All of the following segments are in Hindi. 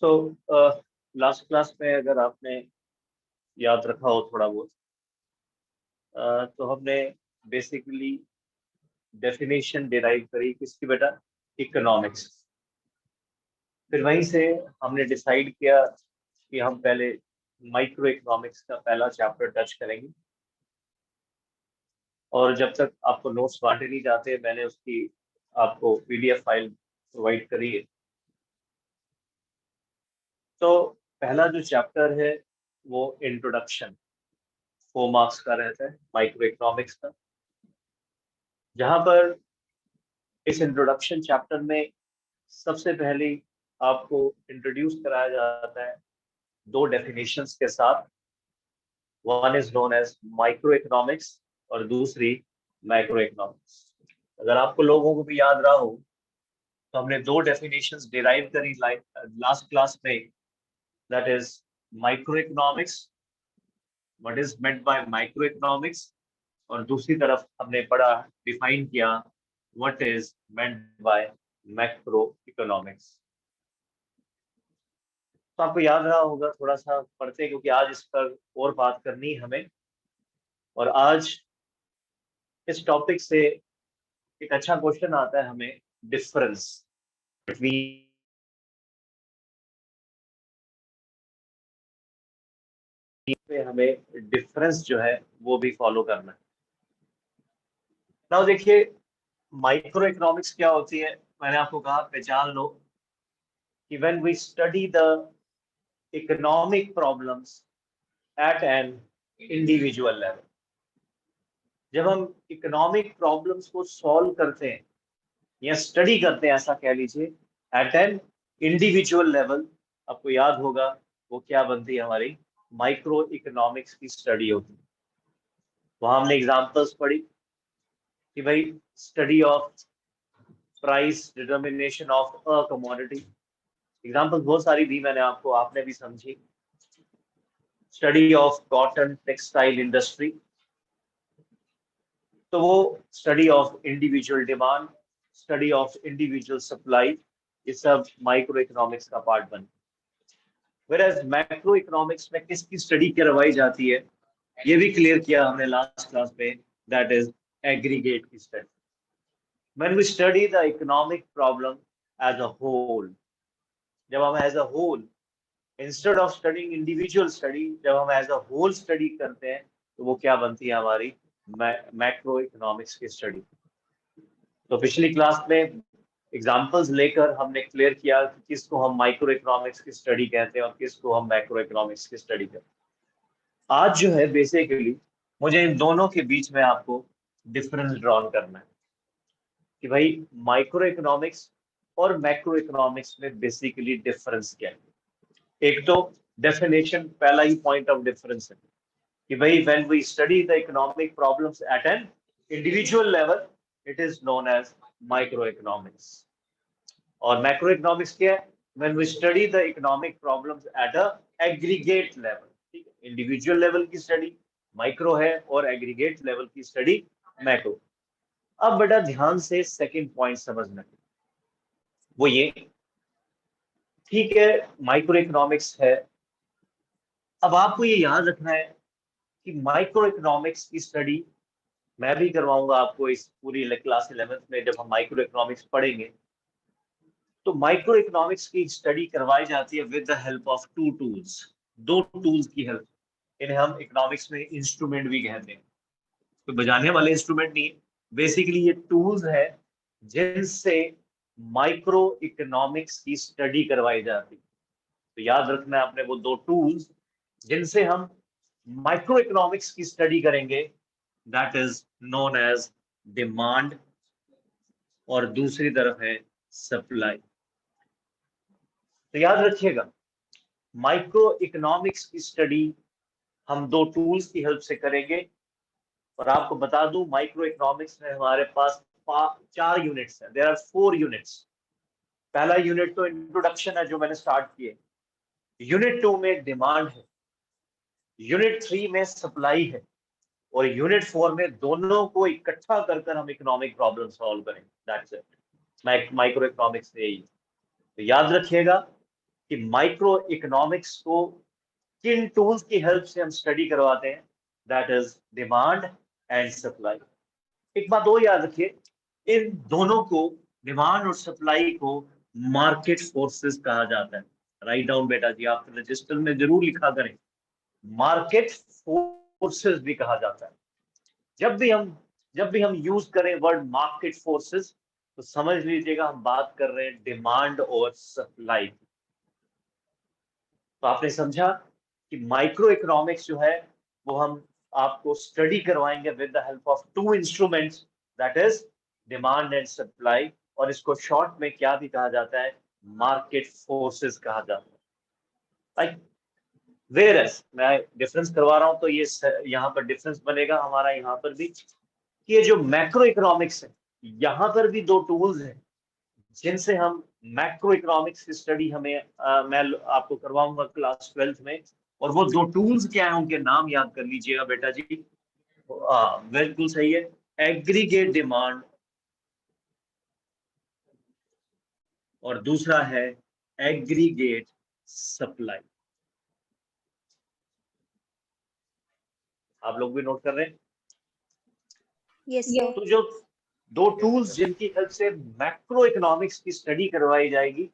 सो लास्ट क्लास में अगर आपने याद रखा हो थोड़ा बहुत, तो हमने बेसिकली डेफिनेशन डिराइव करी किसकी बेटा, इकोनॉमिक्स। फिर वहीं से हमने डिसाइड किया कि हम पहले माइक्रो इकोनॉमिक्स का पहला चैप्टर टच करेंगे, और जब तक आपको नोट्स बांटे नहीं जाते मैंने उसकी आपको पीडीएफ फाइल प्रोवाइड करी है। तो पहला जो चैप्टर है वो इंट्रोडक्शन 4 मार्क्स का रहता है माइक्रो इकोनॉमिक्स का, जहां पर इस इंट्रोडक्शन चैप्टर में सबसे पहले आपको इंट्रोड्यूस कराया जाता है दो डेफिनेशंस के साथ। One is known as micro economics और दूसरी मैक्रो इकोनॉमिक्स। अगर आपको लोगों को भी याद रहा हो तो हमने दो डेफिनेशंस डिराइव करी लास्ट क्लास में, that is micro economics, what is meant by micro economics, और दूसरी तरफ हमने पढ़ा, डिफाइन किया what is meant by macro economics. तो आपको याद रहा होगा, थोड़ा सा पढ़ते हैं क्योंकि आज इस पर और बात करनी है हमें। और आज इस टॉपिक से एक अच्छा क्वेश्चन आता है हमें, डिफरेंस बिटवीन, पे हमें डिफरेंस जो है वो भी फॉलो करना है। ना देखिए, माइक्रो इकोनॉमिक्स क्या होती है, मैंने आपको कहा पहचान लो कि when we study the economic problems at an individual level, जब हम इकोनॉमिक प्रॉब्लम्स को सॉल्व करते हैं या स्टडी करते हैं, ऐसा कह लीजिए, एट एन इंडिविजुअल लेवल, आपको याद होगा वो क्या बनती है, हमारी माइक्रो इकोनॉमिक्स की स्टडी होती है। वहां हमने एग्जांपल्स पढ़ी कि भाई study of price determination of a commodity, examples बहुत सारी दी मैंने आपको, आपने भी समझी। Study of cotton textile industry, तो वो study of individual demand, study of individual supply, ये सब माइक्रो इकोनॉमिक्स का पार्ट बन। वेयर मैक्रो इकोनॉमिक्स में किसकी स्टडी करवाई जाती है, ये भी क्लियर किया हमने लास्ट क्लास में, दैट इज एग्रीगेट की study. When we study the economic problem as a whole, जब हम as a whole, instead of studying individual study, जब हम एज अ होल स्टडी करते हैं तो वो क्या बनती है, हमारी मैक्रो इकोनॉमिक्स की स्टडी। तो पिछली क्लास में एग्जांपल्स लेकर हमने क्लियर किया कि किसको हम माइक्रो इकोनॉमिक्स की स्टडी कहते हैं और किसको हम मैक्रो इकोनॉमिक्स की स्टडी कहते हैं। आज जो है बेसिकली मुझे इन दोनों के बीच में आपको डिफरेंस ड्रॉन करना है कि भाई माइक्रो इकोनॉमिक्स और मैक्रो इकोनॉमिक्स में बेसिकली डिफरेंस क्या है। एक तो डेफिनेशन, पहला ही पॉइंट ऑफ डिफरेंस है कि भाई when we study the economic problems at an individual level, it is known as micro economics. और मैक्रो इकोनॉमिक्स क्या है, when we study the economic problems at a aggregate level. ठीक है, इंडिविजुअल लेवल की स्टडी माइक्रो है और एग्रीगेट लेवल की स्टडी मैक्रो। अब बेटा ध्यान से सेकंड पॉइंट समझना, वो ये, ठीक है माइक्रो इकोनॉमिक्स है, अब आपको ये याद रखना है कि माइक्रो इकोनॉमिक्स की स्टडी मैं भी करवाऊंगा आपको इस पूरी क्लास 11th में, जब हम माइक्रो इकोनॉमिक्स पढ़ेंगे तो माइक्रो इकोनॉमिक्स की स्टडी करवाई जाती है with the help of two tools, दो टूल्स की हेल्प। इन्हें हम इकोनॉमिक्स में इंस्ट्रूमेंट भी कहते हैं, तो बजाने वाले इंस्ट्रूमेंट नहीं, बेसिकली ये टूल्स है जिनसे माइक्रो इकोनॉमिक्स की स्टडी करवाई जाती है। तो याद रखना है आपने वो दो टूल्स जिनसे हम माइक्रो इकोनॉमिक्स की स्टडी करेंगे, that is known as demand और दूसरी तरफ है सप्लाई। तो याद रखिएगा, माइक्रो इकोनॉमिक्स की स्टडी हम दो टूल्स की हेल्प से करेंगे। और आपको बता दूं, माइक्रो इकोनॉमिक्स में हमारे पास 4 यूनिट्स हैं, देयर आर 4 यूनिट्स। पहला यूनिट तो इंट्रोडक्शन है जो मैंने स्टार्ट किए, यूनिट 2 में डिमांड है, यूनिट 3 में सप्लाई है, और यूनिट 4 में दोनों को इकट्ठा कर कर हम इकोनॉमिक प्रॉब्लम सॉल्व करेंगे। दैट्स इट, माइक्रो इकोनॉमिक्स यही है। तो याद रखिएगा कि माइक्रो इकोनॉमिक्स को किन टूल्स की हेल्प से हम स्टडी करवाते हैं, that is demand and supply. एक बात और याद रखिए, इन दोनों को, डिमांड और सप्लाई को, मार्केट फोर्सेस कहा जाता है। राइट डाउन बेटा जी, आप रजिस्टर में जरूर लिखा करें, मार्केट फोर्सेस भी कहा जाता है। जब भी हम यूज करें वर्ड मार्केट फोर्सेस, तो समझ लीजिएगा हम बात कर रहे हैं डिमांड और सप्लाई की। तो आपने समझा कि माइक्रो इकोनॉमिक्स जो है वो हम आपको स्टडी करवाएंगे with the help of two instruments, that is demand and supply, और इसको शॉर्ट में क्या भी कहा जाता है, मार्केट फोर्सेस कहा जाता है। वेयर एज मैं डिफरेंस करवा रहा हूं, तो ये यहाँ पर डिफरेंस बनेगा हमारा यहाँ पर भी, कि ये जो मैक्रो इकोनॉमिक्स है, यहाँ पर भी दो टूल्स हैं जिनसे हम मैक्रो इकोनॉमिक्स की स्टडी मैं आपको करवाऊंगा क्लास 12th में। और वो दो टूल्स क्या है, उनके नाम याद कर लीजिएगा बेटा जी। बिल्कुल सही है, एग्रीगेट डिमांड और दूसरा है एग्रीगेट सप्लाई। आप लोग भी नोट कर रहे हैं? Yes sir. तो जो दो टूल्स जिनकी हेल्प से मैक्रो इकोनॉमिक्स की स्टडी करवाई जाएगी,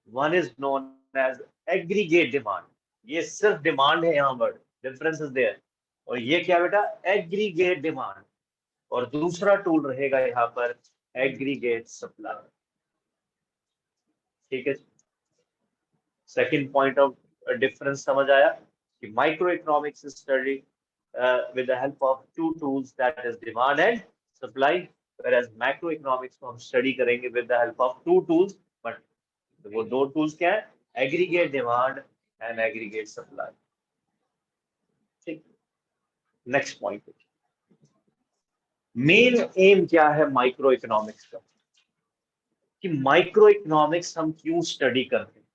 one is known as aggregate demand, ये सिर्फ डिमांड है, यहाँ वर्ड डिफरेंस इज देयर, और ये क्या बेटा, एग्रीगेट डिमांड, और दूसरा टूल रहेगा यहाँ पर एग्रीगेट सप्लाई। ठीक है, सेकंड पॉइंट ऑफ डिफरेंस समझ आया कि micro economics study with the help of two tools, that is demand and supply, whereas macro economics को हम स्टडी करेंगे with the help of two tools, but वो दो टूल्स क्या है, aggregate demand and aggregate supply. ठीक, नेक्स्ट पॉइंट, मेन एम क्या है माइक्रो इकोनॉमिक्स का, कि माइक्रो इकोनॉमिक्स हम क्यों स्टडी करते हैं?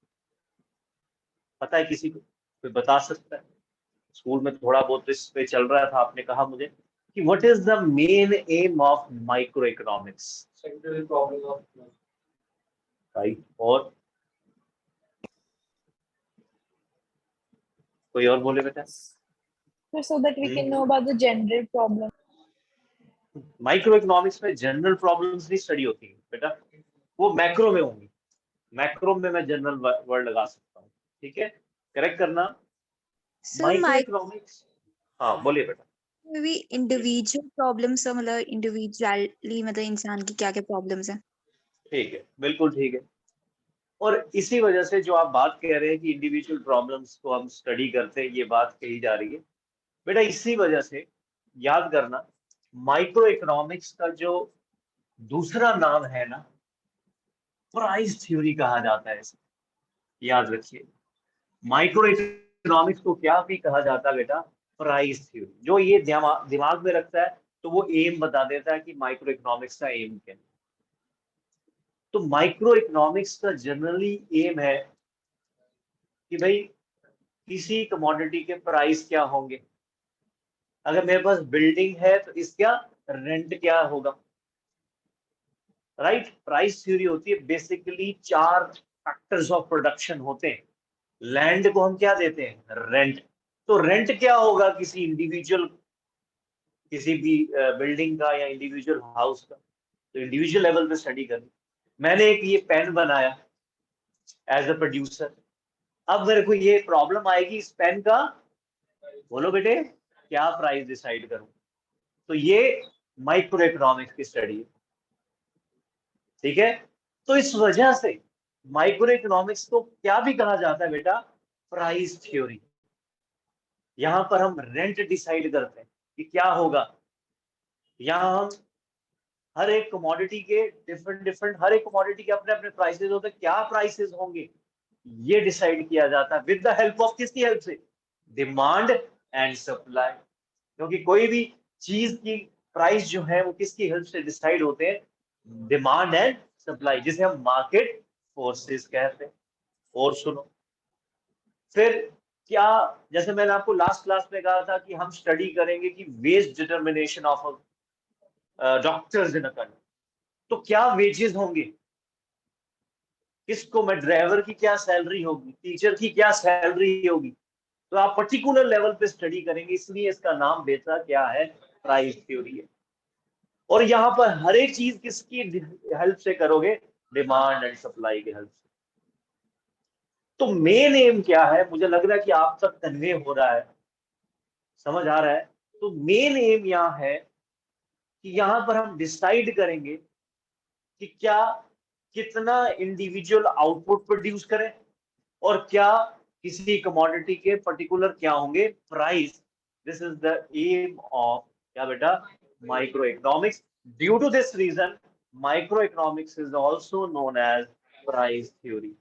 पता है किसी को, कोई बता सकता है? स्कूल में थोड़ा बहुत इस पे चल रहा था, आपने कहा मुझे कि what is the main M of micro economics? Sectoral problem of, right, और कोई और बोले बेटा? So that we can know about the general problem. Micro economics में जनरल प्रॉब्लम्स नहीं स्टडी होती है बेटा, वो मैक्रो में होंगी। मैक्रो में मैं जनरल वर्ड लगा सकता हूँ, ठीक है, करेक्ट करना। माइक्रो इकोनॉमिक्स, हाँ बोलिए बेटा। भी इंडिविजुअल प्रॉब्लम्स, मतलब इंडिविजुअली, मतलब इंसान की क्या क्या प्रॉब्लम्स हैं। ठीक है, बिल्कुल ठीक है। और इसी वजह से जो आप बात कह रहे हैं कि इंडिविजुअल प्रॉब्लम्स को हम स्टडी करते हैं, ये बात कही जा रही है बेटा, इसी वजह से याद करना, माइक्रो इकोनॉमिक्स का जो दूसरा नाम है ना, प्राइस थ्योरी कहा जाता है इसे, याद रखिए। माइक्रो इकोनॉमिक्स को क्या भी कहा जाता है बेटा, प्राइस थ्योरी। जो ये दिमाग में रखता है तो वो एम बता देता है कि माइक्रो इकोनॉमिक्स का एम क्या है। तो माइक्रो इकोनॉमिक्स का जनरली एम है कि भाई किसी कमोडिटी के प्राइस क्या होंगे। अगर मेरे पास बिल्डिंग है तो इसका रेंट क्या होगा, राइट। प्राइस थ्योरी होती है बेसिकली, चार फैक्टर्स ऑफ प्रोडक्शन होते हैं। लैंड को हम क्या देते हैं, रेंट। तो रेंट क्या होगा किसी इंडिविजुअल, किसी भी बिल्डिंग का या इंडिविजुअल हाउस का, तो इंडिविजुअल लेवल पे स्टडी करनी। मैंने एक ये पेन बनाया एज अ प्रोड्यूसर, अब मेरे को ये प्रॉब्लम आएगी, इस पेन का, बोलो बेटे, क्या प्राइस डिसाइड करूं। तो ये माइक्रो इकोनॉमिक्स की स्टडी है, ठीक है। तो इस वजह से माइक्रो इकोनॉमिक्स को क्या भी कहा जाता है बेटा, प्राइस थ्योरी। यहां पर हम रेंट डिसाइड करते हैं कि क्या होगा। यहां हम हर एक कमोडिटी के डिफरेंट हर एक कमोडिटी के अपने अपने प्राइसेस होते हैं, क्या प्राइसेस होंगे ये डिसाइड किया जाता है विद द हेल्प ऑफ, किसकी हेल्प से, डिमांड एंड सप्लाई। क्योंकि कोई भी चीज की प्राइस जो है वो किसकी हेल्प से डिसाइड होते हैं, डिमांड एंड सप्लाई, जिसे हम मार्केट फोर्सेस कहते हैं। और सुनो, फिर क्या, जैसे मैंने आपको लास्ट क्लास में कहा था कि हम स्टडी करेंगे कि wage determination of doctors in a country, तो क्या वेजेस होंगे, किसको, मैं ड्राइवर की क्या सैलरी होगी, टीचर की क्या सैलरी होगी, तो आप पर्टिकुलर लेवल पे स्टडी करेंगे, इसलिए इसका नाम बेटा क्या है, प्राइस थ्योरी है। और यहाँ पर हर एक चीज किसकी हेल्प से करोगे, डिमांड एंड सप्लाई की हेल्प से। तो मेन एम क्या है, मुझे लग रहा है कि आप तक कन्वे हो रहा है, समझ आ रहा है। तो मेन एम यहाँ है कि यहाँ पर हम डिसाइड करेंगे कि क्या कितना इंडिविजुअल आउटपुट प्रोड्यूस करें, और क्या किसी कमोडिटी के पर्टिकुलर क्या होंगे, price. This is the aim of क्या बेटा, micro economics. Due to this reason micro economics is also known as price theory.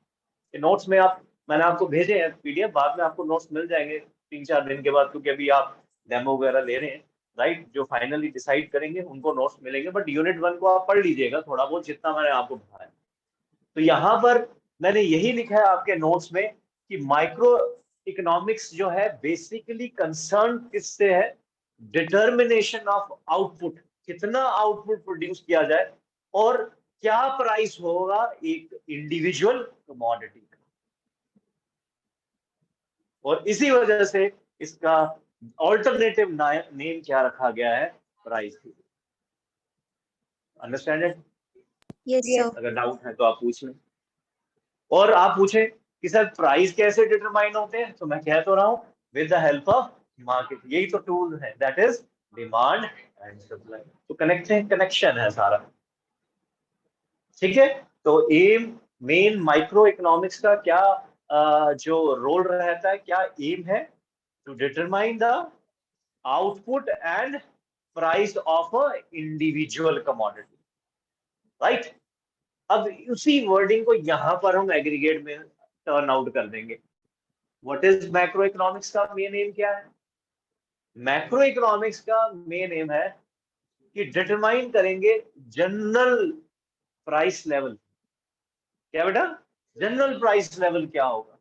Notes में आप, मैंने आपको भेजे हैं पीडीएफ, बाद में आपको नोट्स मिल जाएंगे 3-4 दिन के बाद, क्योंकि अभी आप डेमो वगैरह ले रहे हैं, राइट। जो फाइनली डिसाइड करेंगे उनको नोट्स मिलेंगे, बट यूनिट 1 को आप पढ़ लीजिएगा थोड़ा बहुत, जितना मैंने आपको बताया। तो यहाँ पर मैंने यही लिखा है आपके नोट्स में कि माइक्रो इकोनॉमिक्स जो है बेसिकली कंसर्न किससे है, डिटर्मिनेशन ऑफ आउटपुट, कितना आउटपुट प्रोड्यूस किया जाए और क्या प्राइस होगा एक इंडिविजुअल कमोडिटी का। और इसी वजह से इसका ऑल्टरनेटिव नेम क्या रखा गया है, price. Understand it? Yes sir. अगर डाउट है तो आप पूछ लें। और आप पूछे कि सर प्राइस कैसे डिटरमाइन होते हैं, तो मैं कह तो रहा हूं with the help of market, यही तो टूल है, that is demand and supply. तो कनेक्शन है सारा, ठीक है। तो एम, मेन माइक्रो इकोनॉमिक्स का क्या जो रोल रहता है, क्या एम है, to determine the output and price of a individual commodity, right. अब उसी वर्डिंग को यहां पर हम एग्रीगेट में टर्न आउट कर देंगे। व्हाट इज मैक्रो इकोनॉमिक्स का मेन एम क्या है, मैक्रो इकोनॉमिक्स का मेन एम है कि डिटरमाइन करेंगे जनरल प्राइस लेवल। क्या बेटा, जनरल प्राइस लेवल क्या होगा,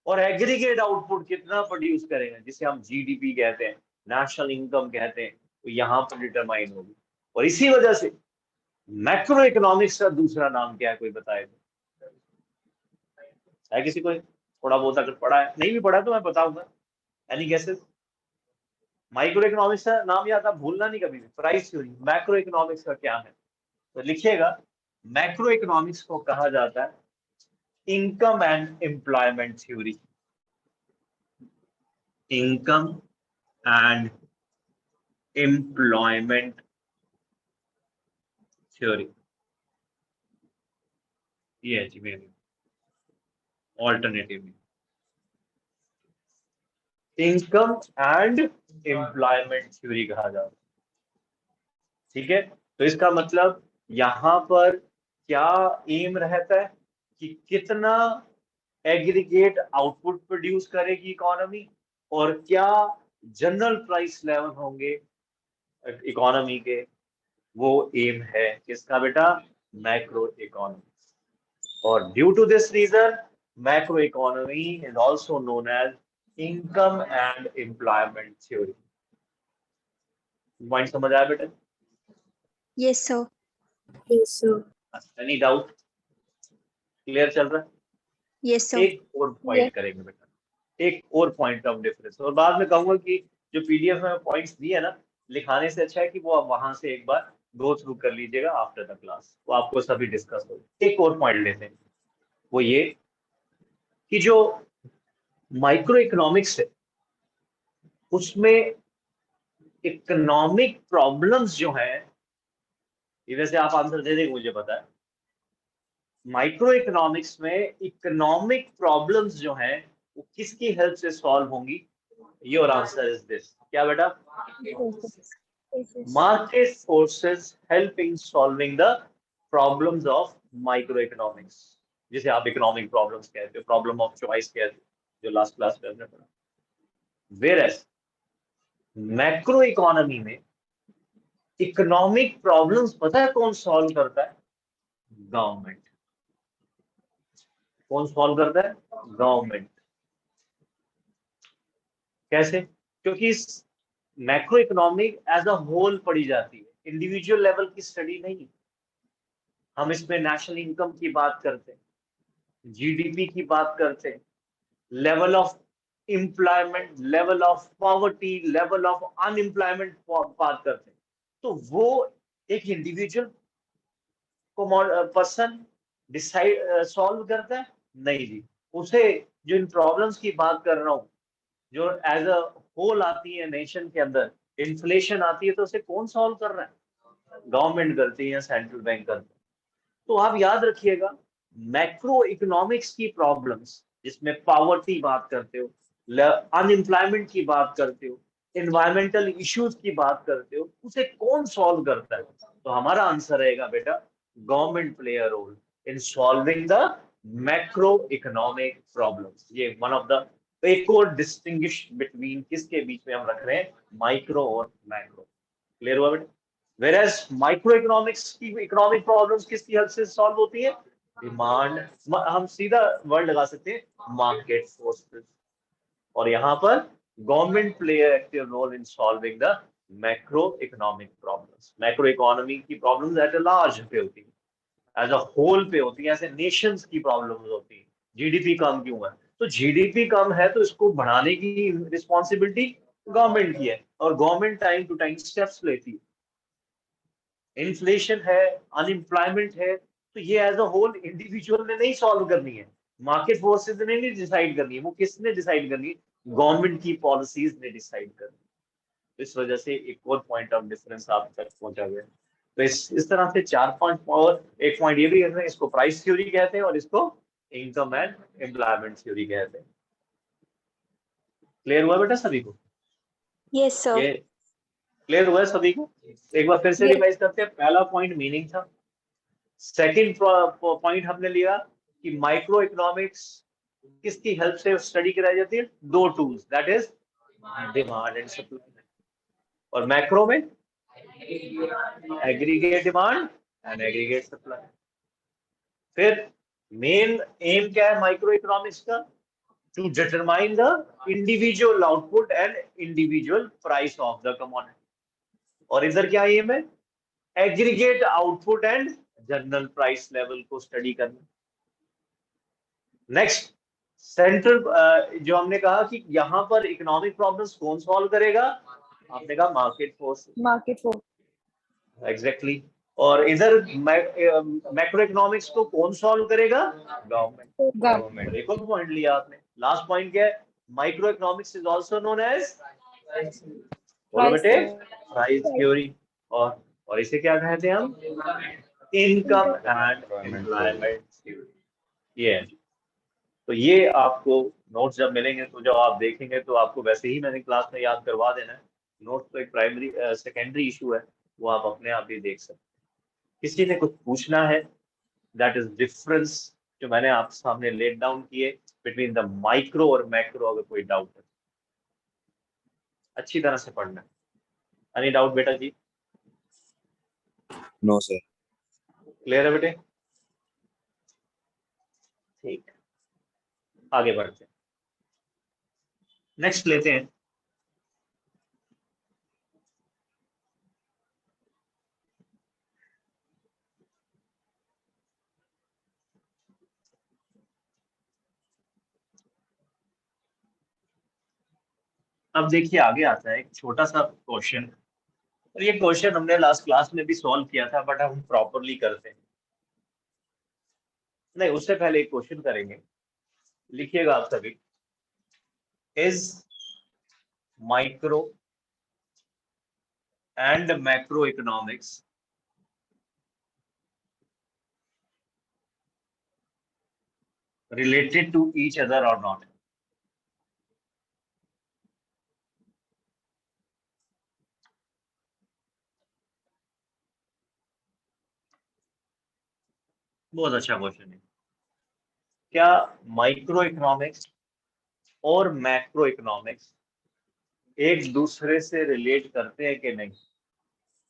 और एग्रीगेट आउटपुट कितना प्रोड्यूस करेंगे, जिसे हम जीडीपी कहते हैं, नेशनल इनकम कहते हैं, तो यहां पर डिटरमाइन होगी। और इसी वजह से मैक्रो इकोनॉमिक्स का दूसरा नाम क्या है, कोई बताए तो? है किसी को थोड़ा बहुत, अगर पढ़ा है, नहीं भी पढ़ा तो मैं बताऊंगा। Any guesses? माइक्रो इकोनॉमिक्स का नाम याद, आप भूलना नहीं कभी भी, प्राइस थ्योरी। मैक्रो इकोनॉमिक्स का क्या है, तो लिखिएगा, मैक्रो इकोनॉमिक्स को कहा जाता है income and employment theory. Income and employment theory, ये है जी मेरे ऑल्टरनेटिव में, इनकम एंड एम्प्लॉयमेंट थ्योरी कहा जाता है, ठीक है। तो इसका मतलब यहां पर क्या एम रहता है कि कितना एग्रीगेट आउटपुट प्रोड्यूस करेगी इकोनॉमी, और क्या जनरल प्राइस लेवल होंगे इकोनॉमी के, वो एम है किसका बेटा, मैक्रो इकोनॉमी। और due to this reason macro economy is also known as income and employment theory. Point समझ आया बेटा? Yes sir. Yes, sir. Any doubt? Clear चल रहा है? Yes sir. एक और पॉइंट करेंगे बेटा, एक और पॉइंट ऑफ डिफरेंस, और बाद में कहूंगा कि जो पीडीएफ में पॉइंट्स दिए ना, लिखाने से अच्छा है कि वो आप वहां से एक बार गो थ्रू कर लीजिएगा आफ्टर द क्लास, वो आपको सभी डिस्कस हो। एक और पॉइंट लेते हैं, वो ये कि जो माइक्रो इकोनॉमिक्स है उसमें इकोनॉमिक प्रॉब्लम्स जो है, ये वैसे आप आंसर दे देंगे मुझे पता है, माइक्रो इकोनॉमिक्स में इकोनॉमिक प्रॉब्लम्स जो हैं वो किसकी हेल्प से सॉल्व होंगी, योर आंसर इज दिस, क्या बेटा, market forces help in solving the problems of microeconomics, जिसे आप इकोनॉमिक प्रॉब्लम्स कहते हो, प्रॉब्लम ऑफ चॉइस कहते हो, जो लास्ट क्लास में हमने पढ़ा। वेयरएज मैक्रो इकोनॉमी में इकोनॉमिक प्रॉब्लम्स पता है कौन सॉल्व करता है, गवर्नमेंट। कौन सॉल्व करता है, गवर्नमेंट। कैसे? क्योंकि इस macro economic as a whole पढ़ी जाती है, इंडिविजुअल लेवल की स्टडी नहीं। हम इसमें नेशनल इनकम की बात करते हैं, जीडीपी की बात करते हैं, level of employment, level of poverty, level of unemployment बात करते हैं, तो वो एक इंडिविजुअल पर्सन डिसाइड सॉल्व करता है? नहीं जी। उसे, जो इन प्रॉब्लम्स की बात कर रहा हूँ, जो एज अ होल आती है नेशन के अंदर, इन्फ्लेशन आती है, तो उसे कौन सॉल्व कर रहा है? गवर्नमेंट करती है, सेंट्रल बैंक करती है। तो आप याद रखिएगा, मैक्रो इकोनॉमिक्स की प्रॉब्लम्स जिसमें पॉवर्टी बात करते हो, अनएम्प्लॉयमेंट की बात करते हो, एनवायरमेंटल इश्यूज की बात करते हो, उसे कौन सॉल्व करता है? तो हमारा आंसर रहेगा बेटा, government play a role in solving the macro economic problems. ये वन ऑफ द, एक और डिस्टिंग्विश बिटवीन किसके बीच में हम रख रहे हैं, माइक्रो और मैक्रो। क्लियर हुआ बेटा? Whereas माइक्रो इकोनॉमिक्स की इकोनॉमिक प्रॉब्लम्स किसकी हेल्प से सॉल्व होती है? डिमांड, हम सीधा वर्ड लगा सकते हैं, मार्केट फोर्सेस। और यहाँ पर government play active role in solving the macro economic problems. Macro economy की प्रॉब्लम्स एट अ लार्ज पे होती है, एज अ होल पे होती है, ऐसे नेशंस की प्रॉब्लम्स होती है। जीडीपी कम क्यों है? तो जीडीपी कम है तो इसको बढ़ाने की रिस्पॉन्सिबिलिटी गवर्नमेंट की है, और government time to time steps लेती है। इन्फ्लेशन है, अनएम्प्लॉयमेंट है, तो ये एज अ होल इंडिविजुअल ने नहीं सॉल्व करनी है, मार्केट फोर्सेस ने नहीं डिसाइड करनी है, वो किसने डिसाइड करनी है? गवर्नमेंट की पॉलिसीज ने डिसाइड करनी है। तो इस वजह से एक और पॉइंट ऑफ डिफरेंस आप तक पहुंचा गया। तो इस तरह से 4-5 और एक पॉइंट ये भी कहते हैं, इसको प्राइस थ्योरी कहते हैं और इसको इनकम एंड एम्प्लॉयमेंट थ्योरी कहते हैं। क्लियर हुआ बेटा सभी को? Yes, sir. ये क्लियर हुआ है सभी को? एक बार फिर से Yes. रिवाइज करते हैं। पहला पॉइंट मीनिंग था, सेकंड पॉइंट हमने लिया कि माइक्रो इकोनॉमिक्स किसकी हेल्प से स्टडी कराई जाती है? दो tools, that is demand and supply. और मैक्रो में aggregate demand and aggregate supply. फिर मेन एम क्या है माइक्रो इकोनॉमिक्स का? To determine the individual output and individual price of the commodity. और इधर क्या एम है? Aggregate output and general price level को स्टडी करना। नेक्स्ट, सेंट्रल, जो हमने कहा कि यहाँ पर इकोनॉमिक प्रॉब्लम्स कौन सॉल्व करेगा? आपने कहा market force. Market for. Exactly. और इधर मैक्रो इकोनॉमिक्स को कौन सॉल्व करेगा? गवर्नमेंट। Government. देखो पॉइंट लिया आपने। लास्ट पॉइंट क्या है? Micro economics is also known as, बोलो Price बेटे, theory. Price theory. और इसे क्या कहते हैं हम? Income and employment theory. ये है। तो ये आपको नोट्स जब मिलेंगे, तो जब आप देखेंगे तो आपको वैसे ही मैंने क्लास में याद करवा देना है। नोट्स तो एक प्राइमरी सेकेंडरी इशू है, वो आप अपने आप ही देख सकते हैं। किसी ने कुछ पूछना है, दैट इज डिफरेंस जो मैंने आप सामने लेट डाउन किए बिटवीन द माइक्रो और मैक्रो। अगर कोई डाउट है, अच्छी तरह से पढ़ना है। एनी डाउट बेटा जी? No sir. क्लियर है बेटे? ठीक, आगे बढ़ते हैं, नेक्स्ट लेते हैं। अब देखिए आगे आता है एक छोटा सा क्वेश्चन, और ये क्वेश्चन हमने लास्ट क्लास में भी सॉल्व किया था, बट हम प्रॉपरली करते हैं नहीं। उससे पहले एक क्वेश्चन करेंगे, लिखिएगा आप सभी। Is micro and macro economics related to each other or not? बहुत अच्छा क्वेश्चन है। क्या माइक्रो इकोनॉमिक्स और मैक्रो इकोनॉमिक्स एक दूसरे से रिलेट करते हैं कि नहीं?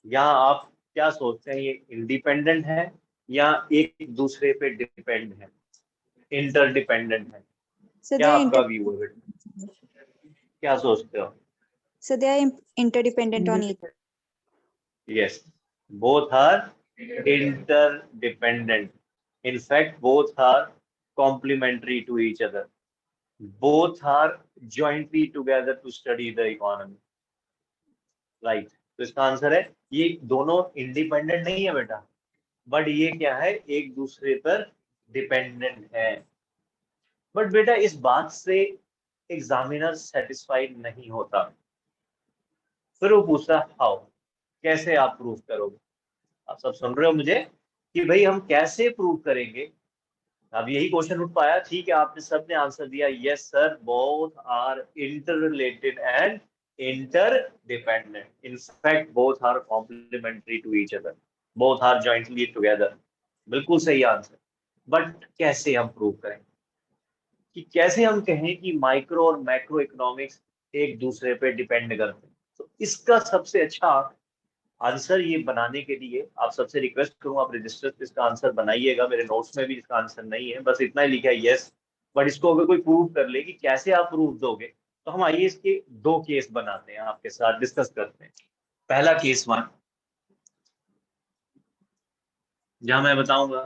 या आप क्या सोचते हैं, ये इंडिपेंडेंट है या एक दूसरे पे डिपेंड है, इंटरडिपेंडेंट है? So क्या they are आपका व्यू है बेटा? क्या सोचते हो? so they are interdependent on each other. Yes, both are interdependent. In fact, both are complementary to each other. Both are jointly together to study the economy. Right. तो इसका आंसर है ये दोनों इंडिपेंडेंट नहीं है बेटा, बट ये क्या है, एक दूसरे पर डिपेंडेंट है। बट बेटा इस बात से एग्जामिनर सेटिस्फाइड नहीं होता, फिर वो पूछता हाउ, कैसे आप प्रूव करोगे। आप सब सुन रहे हो मुझे कि भाई हम कैसे प्रूव करेंगे। अब यही क्वेश्चन उठ पाया, ठीक है आपने सबने आंसर दिया yes sir, both are interrelated and interdependent, in fact both are complementary to each other, both are jointly together. बिल्कुल सही आंसर। बट कैसे हम प्रूव करें, कि कैसे हम कहें कि माइक्रो और मैक्रो इकोनॉमिक्स एक दूसरे पे डिपेंड करते हैं। तो इसका सबसे अच्छा आंसर ये बनाने के लिए आप सबसे रिक्वेस्ट करूँ, आप रजिस्टर पे इसका आंसर बनाइएगा। मेरे नोट्स में भी इसका आंसर नहीं है, बस इतना ही लिखा है यस। बट इसको अगर कोई प्रूव कर ले कि कैसे आप प्रूव दोगे, तो हम आइए इसके दो केस बनाते हैं, आपके साथ डिस्कस करते हैं। पहला केस 1, जहां मैं बताऊंगा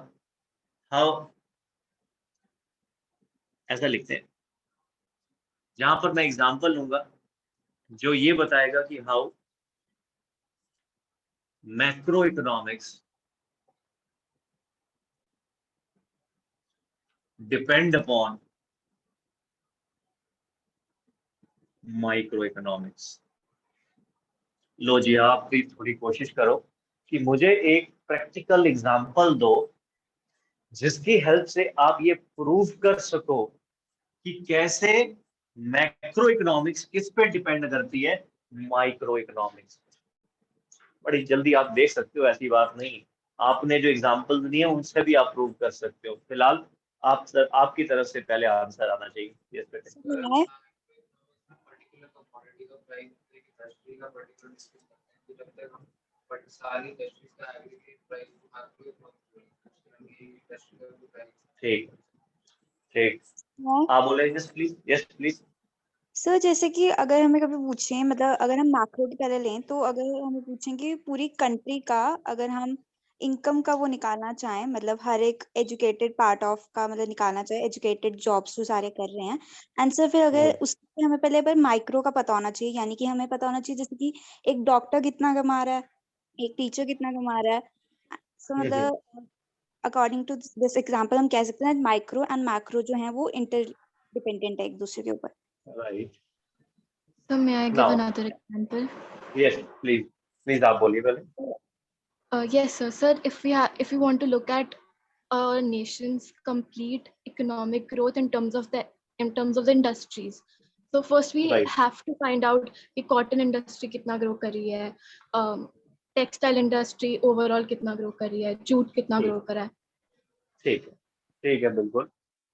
हाउ, ऐसा लिखते हैं, जहां पर मैं एग्जांपल लूंगा जो ये बताएगा कि how macro economics depend upon micro economics. लो जी, आप भी थोड़ी कोशिश करो कि मुझे एक प्रैक्टिकल एग्जांपल दो जिसकी हेल्प से आप ये प्रूव कर सको कि कैसे मैक्रो इकोनॉमिक्स किस पे डिपेंड करती है, माइक्रो इकोनॉमिक्स। बड़ी जल्दी आप देख सकते हो, ऐसी बात नहीं। आपने जो एग्जांपल दिए हैं उनसे भी आप प्रूव कर सकते हो। फिलहाल आप सर, आपकी तरफ से पहले आंसर आना चाहिए। यस बेटे। मैं ठीक ठीक, मैं आप बोले yes please, yes please. Sir जैसे कि अगर हमें कभी पूछें, मतलब अगर हम मैक्रो की पहले लें, तो अगर हमें पूछें कि पूरी कंट्री का अगर हम इनकम का वो निकालना चाहें, मतलब हर एक एजुकेटेड पार्ट ऑफ का मतलब निकालना चाहे, एजुकेटेड जॉब्स जो सारे कर रहे हैं आंसर, फिर अगर उसके हमें पहले पर माइक्रो का पता होना चाहिए, यानी कि हमें पता होना चाहिए जैसे कि एक डॉक्टर कितना कमा रहा है, एक टीचर कितना कमा रहा है। सो मतलब अकॉर्डिंग टू दिस एग्जांपल हम कह सकते हैं माइक्रो एंड मैक्रो जो है वो इंटर डिपेंडेंट है एक दूसरे के ऊपर। Right. So may I give now another example? Yes please, please आप बोलिए पहले। Yes, sir. Sir, if we want to look at a nation's complete economic growth in terms of the industries, so first we Right. have to find out कि cotton industry कितना grow कर रही है, textile industry overall कितना grow कर रही है, jute कितना grow कर रहा है. ठीक है, ठीक है, बिल्कुल।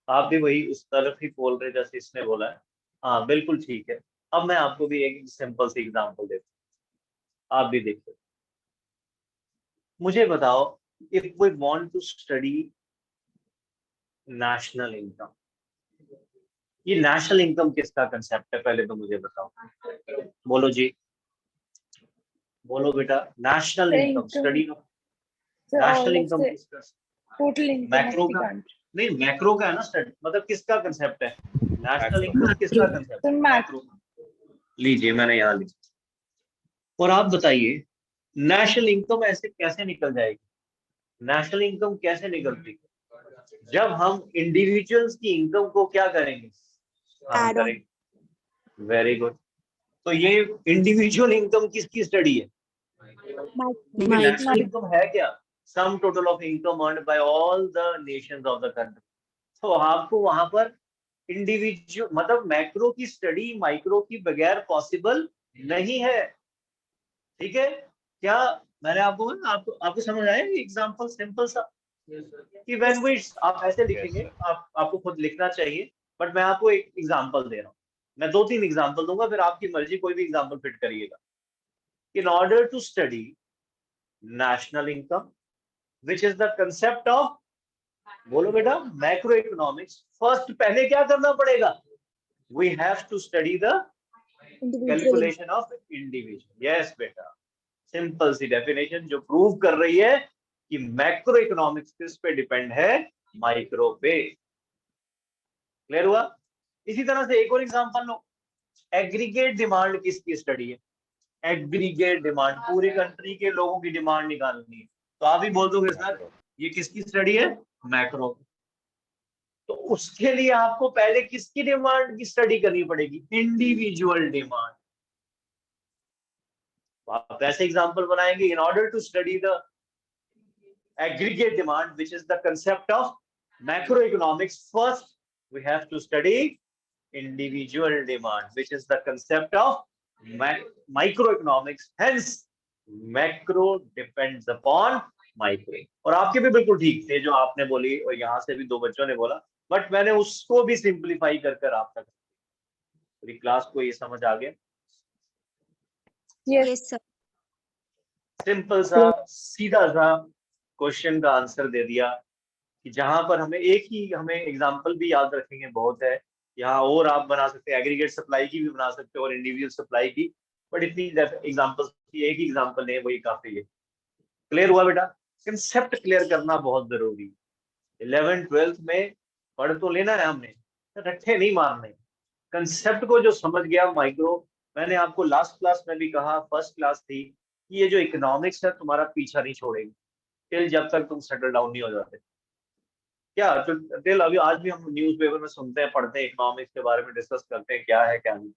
आप भी वही उस तरफ ही बोल रहे जैसे इसने बोला है। हाँ बिल्कुल ठीक है। अब मैं आपको भी एक सिंपल सी एग्जांपल देता हूँ, आप भी देखिए। मुझे बताओ, if we want to study national income, ये नेशनल इनकम किसका कंसेप्ट है, पहले तो मुझे बताओ। बोलो जी, बोलो बेटा। National income study, national income किसका, total income macro of the का? कंट्री। नहीं, मैक्रो का है ना स्टडी, मतलब किसका कंसेप्ट है नेशनल इनकम, किसका कंसेप्ट तो है, मैक्रो। लीजिए मैंने यहाँ लिखा। और आप बताइए नेशनल इनकम ऐसे कैसे निकल जाएगी, नेशनल इनकम कैसे निकलती है, जब हम इंडिविजुअल्स की इनकम को क्या करेंगे, हम Add on. करेंगे। Very good. तो ये इंडिविजुअल इनकम किसकी स्टडी है, क्योंकि नेशनल इनकम है क्या, sum total of income earned by all the nations of the country. तो आपको वहां पर इंडिविजुअल मतलब मैक्रो की स्टडी माइक्रो की बगैर पॉसिबल नहीं है। ठीक है, क्या मैंने आपको समझ आया एग्जांपल सिंपल सा, कि व्हेन वी, आप ऐसे लिखेंगे, आपको खुद लिखना चाहिए, बट मैं आपको एक एग्जांपल दे रहा हूँ। मैं 2-3 एग्जांपल दूंगा, फिर आपकी मर्जी, कोई भी एग्जांपल फिट करिएगा। In order to study national income which is the concept of, बोलो बेटा, मैक्रो इकोनॉमिक्स, फर्स्ट पहले क्या करना पड़ेगा, we have to study the calculation of individual. Yes बेटा, सिंपल सी डेफिनेशन जो प्रूव कर रही है कि मैक्रो इकोनॉमिक्स किस पे डिपेंड है, माइक्रो पे। क्लियर हुआ? इसी तरह से एक और एग्जांपल लो, एग्रीगेट डिमांड किसकी स्टडी है? एग्रीगेट डिमांड, पूरी कंट्री के लोगों की डिमांड निकालनी है, तो आप ही बोल दोगे सर ये किसकी स्टडी है? मैक्रो। तो उसके लिए आपको पहले किसकी डिमांड की स्टडी करनी पड़ेगी? Individual demand. आप ऐसे एग्जांपल बनाएंगे, in order to study the aggregate demand, which is the concept of macroeconomics, first we have to study individual demand, which is the concept of microeconomics. Hence macro depends upon micro. और आपके भी बिल्कुल ठीक थे जो आपने बोली, और यहाँ से भी दो बच्चों ने बोला, बट मैंने उसको भी सिंप्लीफाई कर कर आप तक, पूरी क्लास को ये समझ आ गया। Yes sir. सिंपल सा सीधा सा क्वेश्चन का आंसर दे दिया, कि जहां पर हमें एक ही, हमें एग्जांपल भी याद रखेंगे बहुत है यहाँ, और आप बना सकते हैं एग्रीगेट सप्लाई की भी बना सकते हो और इंडिविजुअल सप्लाई की, बट इतनी एग्जांपल्स की एक ही एग्जांपल है, वही काफी है। क्लियर हुआ बेटा? कंसेप्ट क्लियर करना बहुत जरूरी है। 11th-12th में पढ़ तो लेना है हमने, रट्टे नहीं मारने। कंसेप्ट को जो समझ गया माइक्रो, मैंने आपको लास्ट क्लास में भी कहा, फर्स्ट क्लास थी, कि ये जो इकोनॉमिक्स है तुम्हारा पीछा नहीं छोड़ेगी टिल जब तक तुम सेटल डाउन नहीं हो जाते। क्या टिल अभी आज भी हम न्यूज़पेपर में सुनते हैं, पढ़ते हैं, इकोनॉमिक्स के बारे में डिस्कस करते हैं, क्या है क्या नहीं।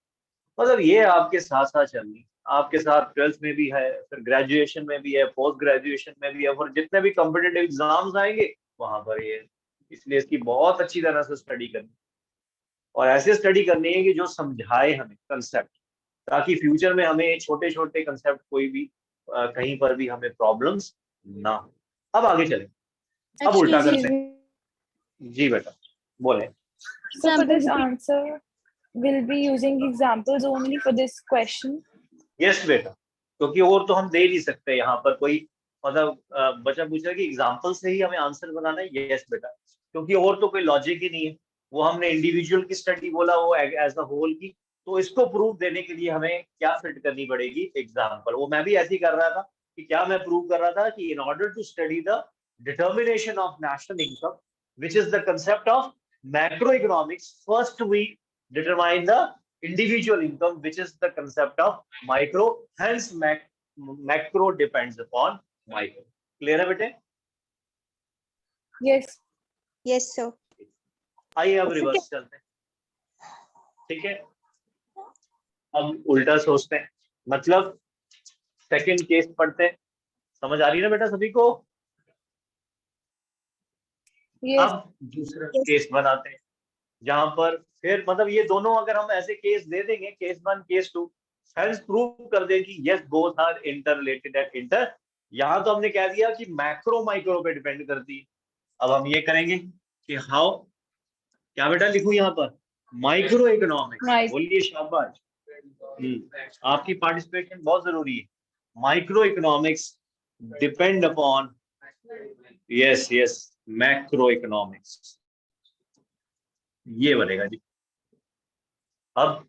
मतलब ये आपके साथ साथ चलनी, आपके साथ 12th में भी है, फिर ग्रेजुएशन में भी है, पोस्ट ग्रेजुएशन में भी है, और जितने भी कॉम्पिटेटिव एग्जाम्स आएंगे वहां पर ये, इसलिए इसकी बहुत अच्छी तरह से स्टडी करनी, और ऐसे स्टडी करनी है कि जो समझाए हमें कंसेप्ट, ताकि फ्यूचर में हमें छोटे छोटे कंसेप्ट कोई भी कहीं पर भी हमें प्रॉब्लम्स ना हो। अब आगे चलें, अब उल्टा करते हैं। जी बेटा बोले। So for this answer, we'll be using examples only for this question. Yes बेटा, क्योंकि और तो हम दे नहीं सकते यहाँ पर कोई, मतलब बच्चा पूछ रहा है कि एग्जाम्पल से ही हमें आंसर बनाना है। यस बेटा, क्योंकि और तो कोई लॉजिक ही नहीं है। वो हमने इंडिविजुअल की स्टडी बोला, वो एज द होल की, तो इसको प्रूव देने के लिए हमें क्या फिट करनी पड़ेगी? एग्जाम्पल। वो मैं भी ऐसे ही कर रहा था, कि क्या मैं प्रूव कर रहा था कि in order to study the determination of national income, which is the concept of macro economics, first we determine the individual income, which is the concept of micro. Hence macro depends upon micro. Clear है बेटे? Yes. Yes sir. आइए अब रिवर्स चलते हैं, ठीक है? अब उल्टा सोचते हैं, मतलब सेकंड केस पढ़ते हैं। समझ आ रही है ना बेटा सभी को? Yes. अब दूसरा केस बनाते हैं, जहां पर फिर मतलब ये दोनों अगर हम ऐसे केस दे देंगे, केस 1 केस 2, हेंस प्रूव कर दें कि yes both are interrelated and inter. यहाँ तो हमने कह दिया कि मैक्रो माइक्रो पे डिपेंड करती है। अब हम ये करेंगे कि हाउ, क्या बेटा लिखूं यहाँ पर? Micro economics. बोलिए शाबाश, आपकी पार्टिसिपेशन बहुत जरूरी है। Micro economics depend upon, yes yes, macro economics, ये बनेगा जी। अब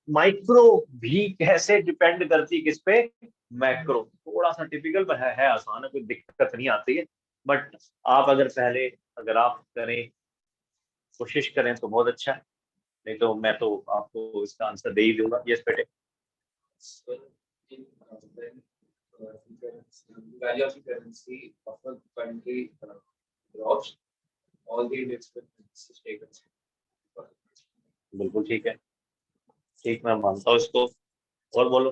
माइक्रो भी कैसे डिपेंड करती किस पे? मैक्रो। थोड़ा सा टिपिकल पर है आसान है, कोई दिक्कत नहीं आती है, बट आप अगर आप करें, कोशिश करें तो बहुत अच्छा है, नहीं तो मैं तो आपको इसका आंसर दे ही दूंगा। यस बेटे। value of the currency of a country drops, all the expenses taken. बिल्कुल ठीक है, ठीक, मैं मानता हूँ इसको। और बोलो।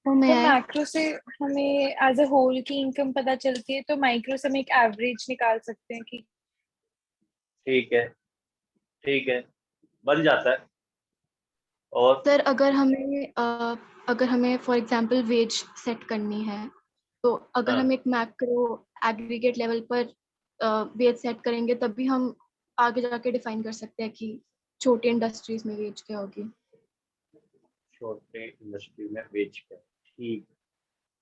तो मैक्रो से हमें एज अ होल की इनकम पता चलती है, तो माइक्रो से हम एक एवरेज निकाल सकते हैं कि, ठीक है, ठीक है, बन जाता है। और सर अगर हमें फॉर एग्जांपल वेज सेट करनी है, तो अगर हाँ। हम एक मैक्रो एग्रीगेट लेवल पर वेज सेट करेंगे, तब भी हम आगे जाके डिफाइन कर सकते हैं कि छोटी इंडस्ट्रीज में वेज क्या होगी। छोटे इंडस्ट्री में वेज क्या? ठीक,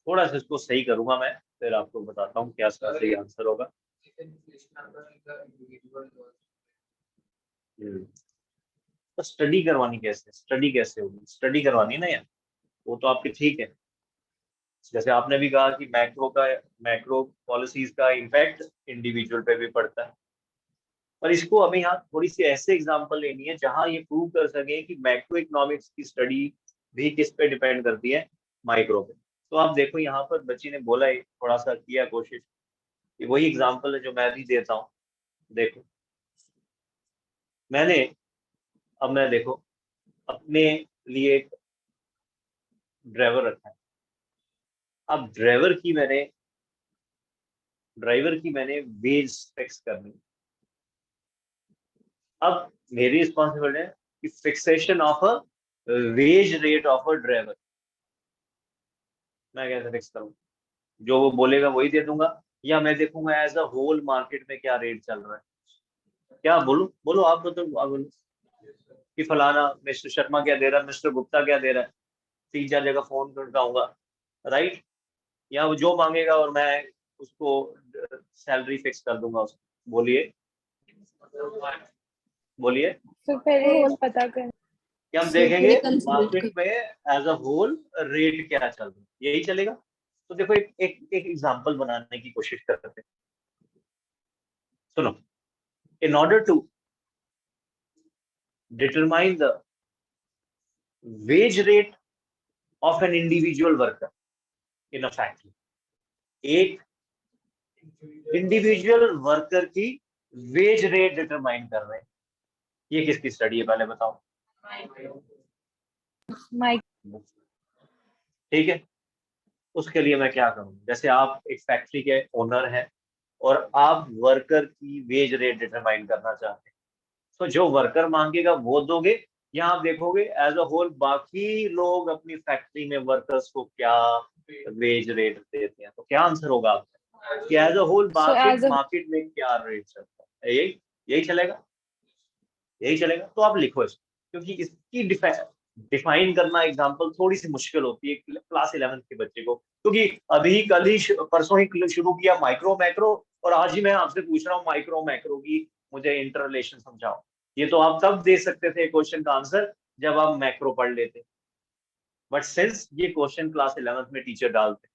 थोड़ा सा इसको सही करूंगा मैं, फिर आपको बताता हूँ क्या सही आंसर होगा। तो स्टडी करवानी कैसे? स्टडी कैसे होगी? स्टडी करवानी ना यार, वो तो आपकी ठीक है, जैसे आपने भी कहा कि मैक्रो पॉलिसीज का इम्पैक्ट इंडिविजुअल पे भी पड़ता है, पर इसको हमें यहाँ थोड़ी सी ऐसे एग्जांपल लेनी है जहां ये प्रूव कर सके कि मैक्रो इकोनॉमिक्स की स्टडी भी किस पे डिपेंड करती है, माइक्रो पे। तो आप देखो यहाँ पर बच्ची ने बोला है, थोड़ा सा किया कोशिश, कि वही एग्जांपल है जो मैं भी देता हूँ। देखो मैं देखो अपने लिए एक ड्राइवर रखा है। अब ड्राइवर की मैंने वेज फिक्स करनी। अब मेरी रिस्पॉन्सिबिलिटी है कि fixation of a veg rate of a driver मैं कैसे फिक्स करूँ? जो वो बोलेगा वही दे दूंगा, या मैं देखूंगा एज अ होल मार्केट में क्या रेट चल रहा है? क्या बोलूं? बोलो आप, आप बोलो कि फलाना मिस्टर शर्मा क्या दे रहा है, मिस्टर गुप्ता क्या दे रहा है, 3-4 जगह फोन करवाऊंगा, राइट? या वो जो मांगेगा और मैं उसको सैलरी फिक्स कर दूंगा उसको। बोलिए बोलिए। तो पहले होल पता कर। कि हम से पूरे देखेंगे कंसल्ट मार्केट में एज अ होल रेट क्या चल रहा है, यही चलेगा। तो देखो एक एग्जांपल बनाने की कोशिश करते हैं। सुनो, in order to determine the wage rate of an individual worker in a factory, एक इंडिविजुअल वर्कर की वेज रेट डिटरमाइन कर रहे हैं। ये किसकी स्टडी है पहले बताओ? माइक्रो। ठीक है, उसके लिए मैं क्या करूं? जैसे आप एक फैक्ट्री के ओनर हैं और आप वर्कर की वेज रेट डिटरमाइन करना चाहते हैं, तो जो वर्कर मांगेगा वो दोगे, या आप देखोगे एज अ होल बाकी लोग अपनी फैक्ट्री में वर्कर्स को क्या वेज रेट देते हैं? तो क्या आंसर होगा आपका कि as a whole so as a market में क्या रेट चलता है? यही यही चलेगा, यही चलेगा। तो आप लिखो इसको, क्योंकि इसकी डिफाइन करना एग्जांपल थोड़ी सी मुश्किल होती है क्लास 11 के बच्चे को, क्योंकि अभी कल ही परसों ही शुरू किया माइक्रो मैक्रो, और आज ही मैं आपसे पूछ रहा हूँ माइक्रो मैक्रो की मुझे इंटर रिलेशन समझाओ। ये तो आप तब दे सकते थे क्वेश्चन का आंसर जब आप मैक्रो पढ़ लेते, बट सिंस ये क्वेश्चन क्लास 11th में टीचर डालते,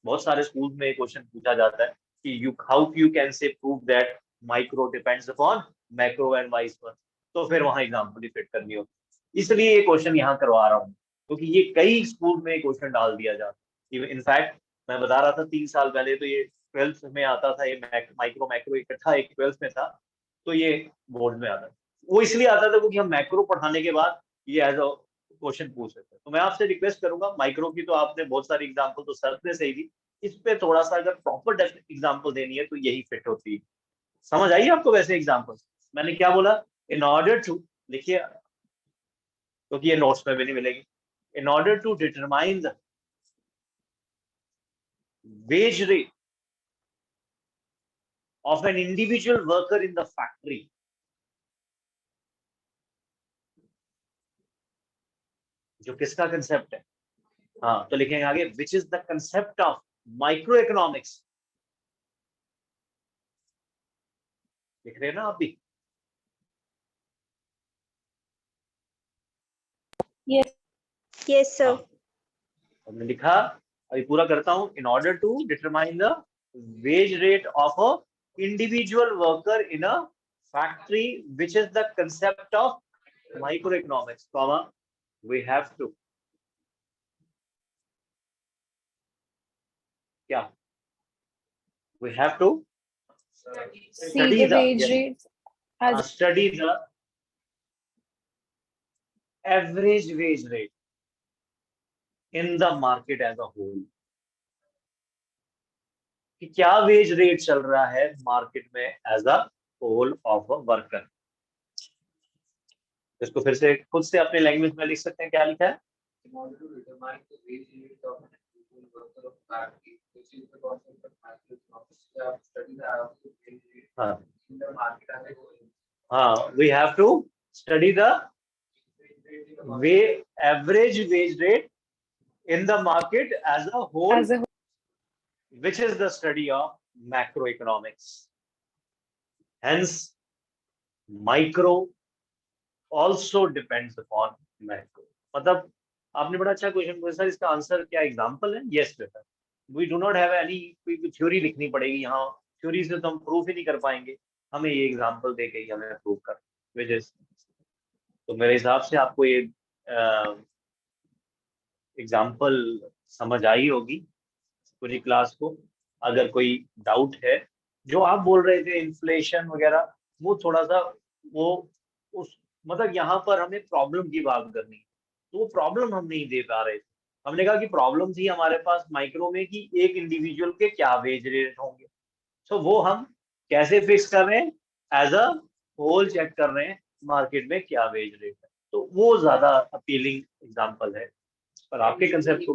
बहुत सारे स्कूल में क्वेश्चन पूछा जाता है कि you how you can say prove that micro depends upon macro and vice versa, तो फिर वहां एग्जांपल ही फिट करनी होती। इसलिए ये क्वेश्चन यहाँ करवा रहा हूँ, क्योंकि ये कई स्कूल में क्वेश्चन डाल दिया जाता है। इनफैक्ट मैं बता रहा था 3 साल पहले तो ये 12th में आता था, ये माइक्रो मैक्रो इकट्ठा एक 12th में था, तो ये बोर्ड में आता था। वो इसलिए आता था क्योंकि हम मैक्रो पढ़ाने के बाद ये एज अ क्वेश्चन पूछ सकते हैं। तो मैं आपसे रिक्वेस्ट करूंगा, माइक्रो की तो आपने बहुत सारी एग्जांपल तो सर ने सही दी, इस पे थोड़ा सा अगर प्रॉपर एग्जांपल देनी है तो यही फिट होती है। समझ आई आपको वैसे एग्जांपल? मैंने क्या बोला? इन ऑर्डर टू, लिखिए क्योंकि ये नोट्स में भी नहीं मिलेगी। In order to determine the wage rate of an individual worker in the factory, जो किसका कंसेप्ट है? हाँ, तो लिखेंगे आगे which is the concept of micro economics. लिख रहे हैं ना आप भी? Yes yes sir. हमने लिखा, अभी पूरा करता हूं। In order to determine the wage rate of a individual worker in a factory which is the concept of micro economics, we have to क्या? We have to see study the the wage rates as study the average wage rate in the market as a whole, कि क्या वेज रेट चल रहा है मार्केट में as a whole of a worker. इसको फिर से खुद से अपने लैंग्वेज में लिख सकते हैं, क्या लिखा है? In order to determine the wage rate of an individual worker of factory, which is the concept of macroeconomics, we have to study the average wage rate हाँ in the market as a whole. हाँ, we have to study the way average wage rate in the market as a whole, as a which is the study of macroeconomics. Hence, micro also depends upon macro. मतलब आपने बड़ा अच्छा क्वेश्चन पूछा सर, इसका आंसर क्या एग्जांपल है? यस बेटा, we do not have any, कोई थ्योरी लिखनी पड़ेगी यहाँ, थ्योरी से तो हम प्रूफ ही नहीं कर पाएंगे, हमें ये एग्जांपल दे के ही हमें प्रूव कर वजह से। तो मेरे हिसाब से आपको ये एग्जांपल समझ आई होगी पूरी क्लास को। अगर कोई डाउट है, जो आप बोल रहे थे इन्फ्लेशन वगैरह, वो थोड़ा सा वो उस मतलब यहाँ पर हमें प्रॉब्लम की बात करनी है, तो वो प्रॉब्लम हम नहीं दे पा रहे थे। हमने कहा कि प्रॉब्लम थी हमारे पास माइक्रो में कि एक इंडिविजुअल के क्या वेज रेट होंगे, तो वो हम कैसे फिक्स कर रहे हैं, एज अ होल चेक कर रहे हैं मार्केट में क्या वेज रेट है, तो वो ज्यादा अपीलिंग एग्जांपल है। पर आपके कंसेप्ट को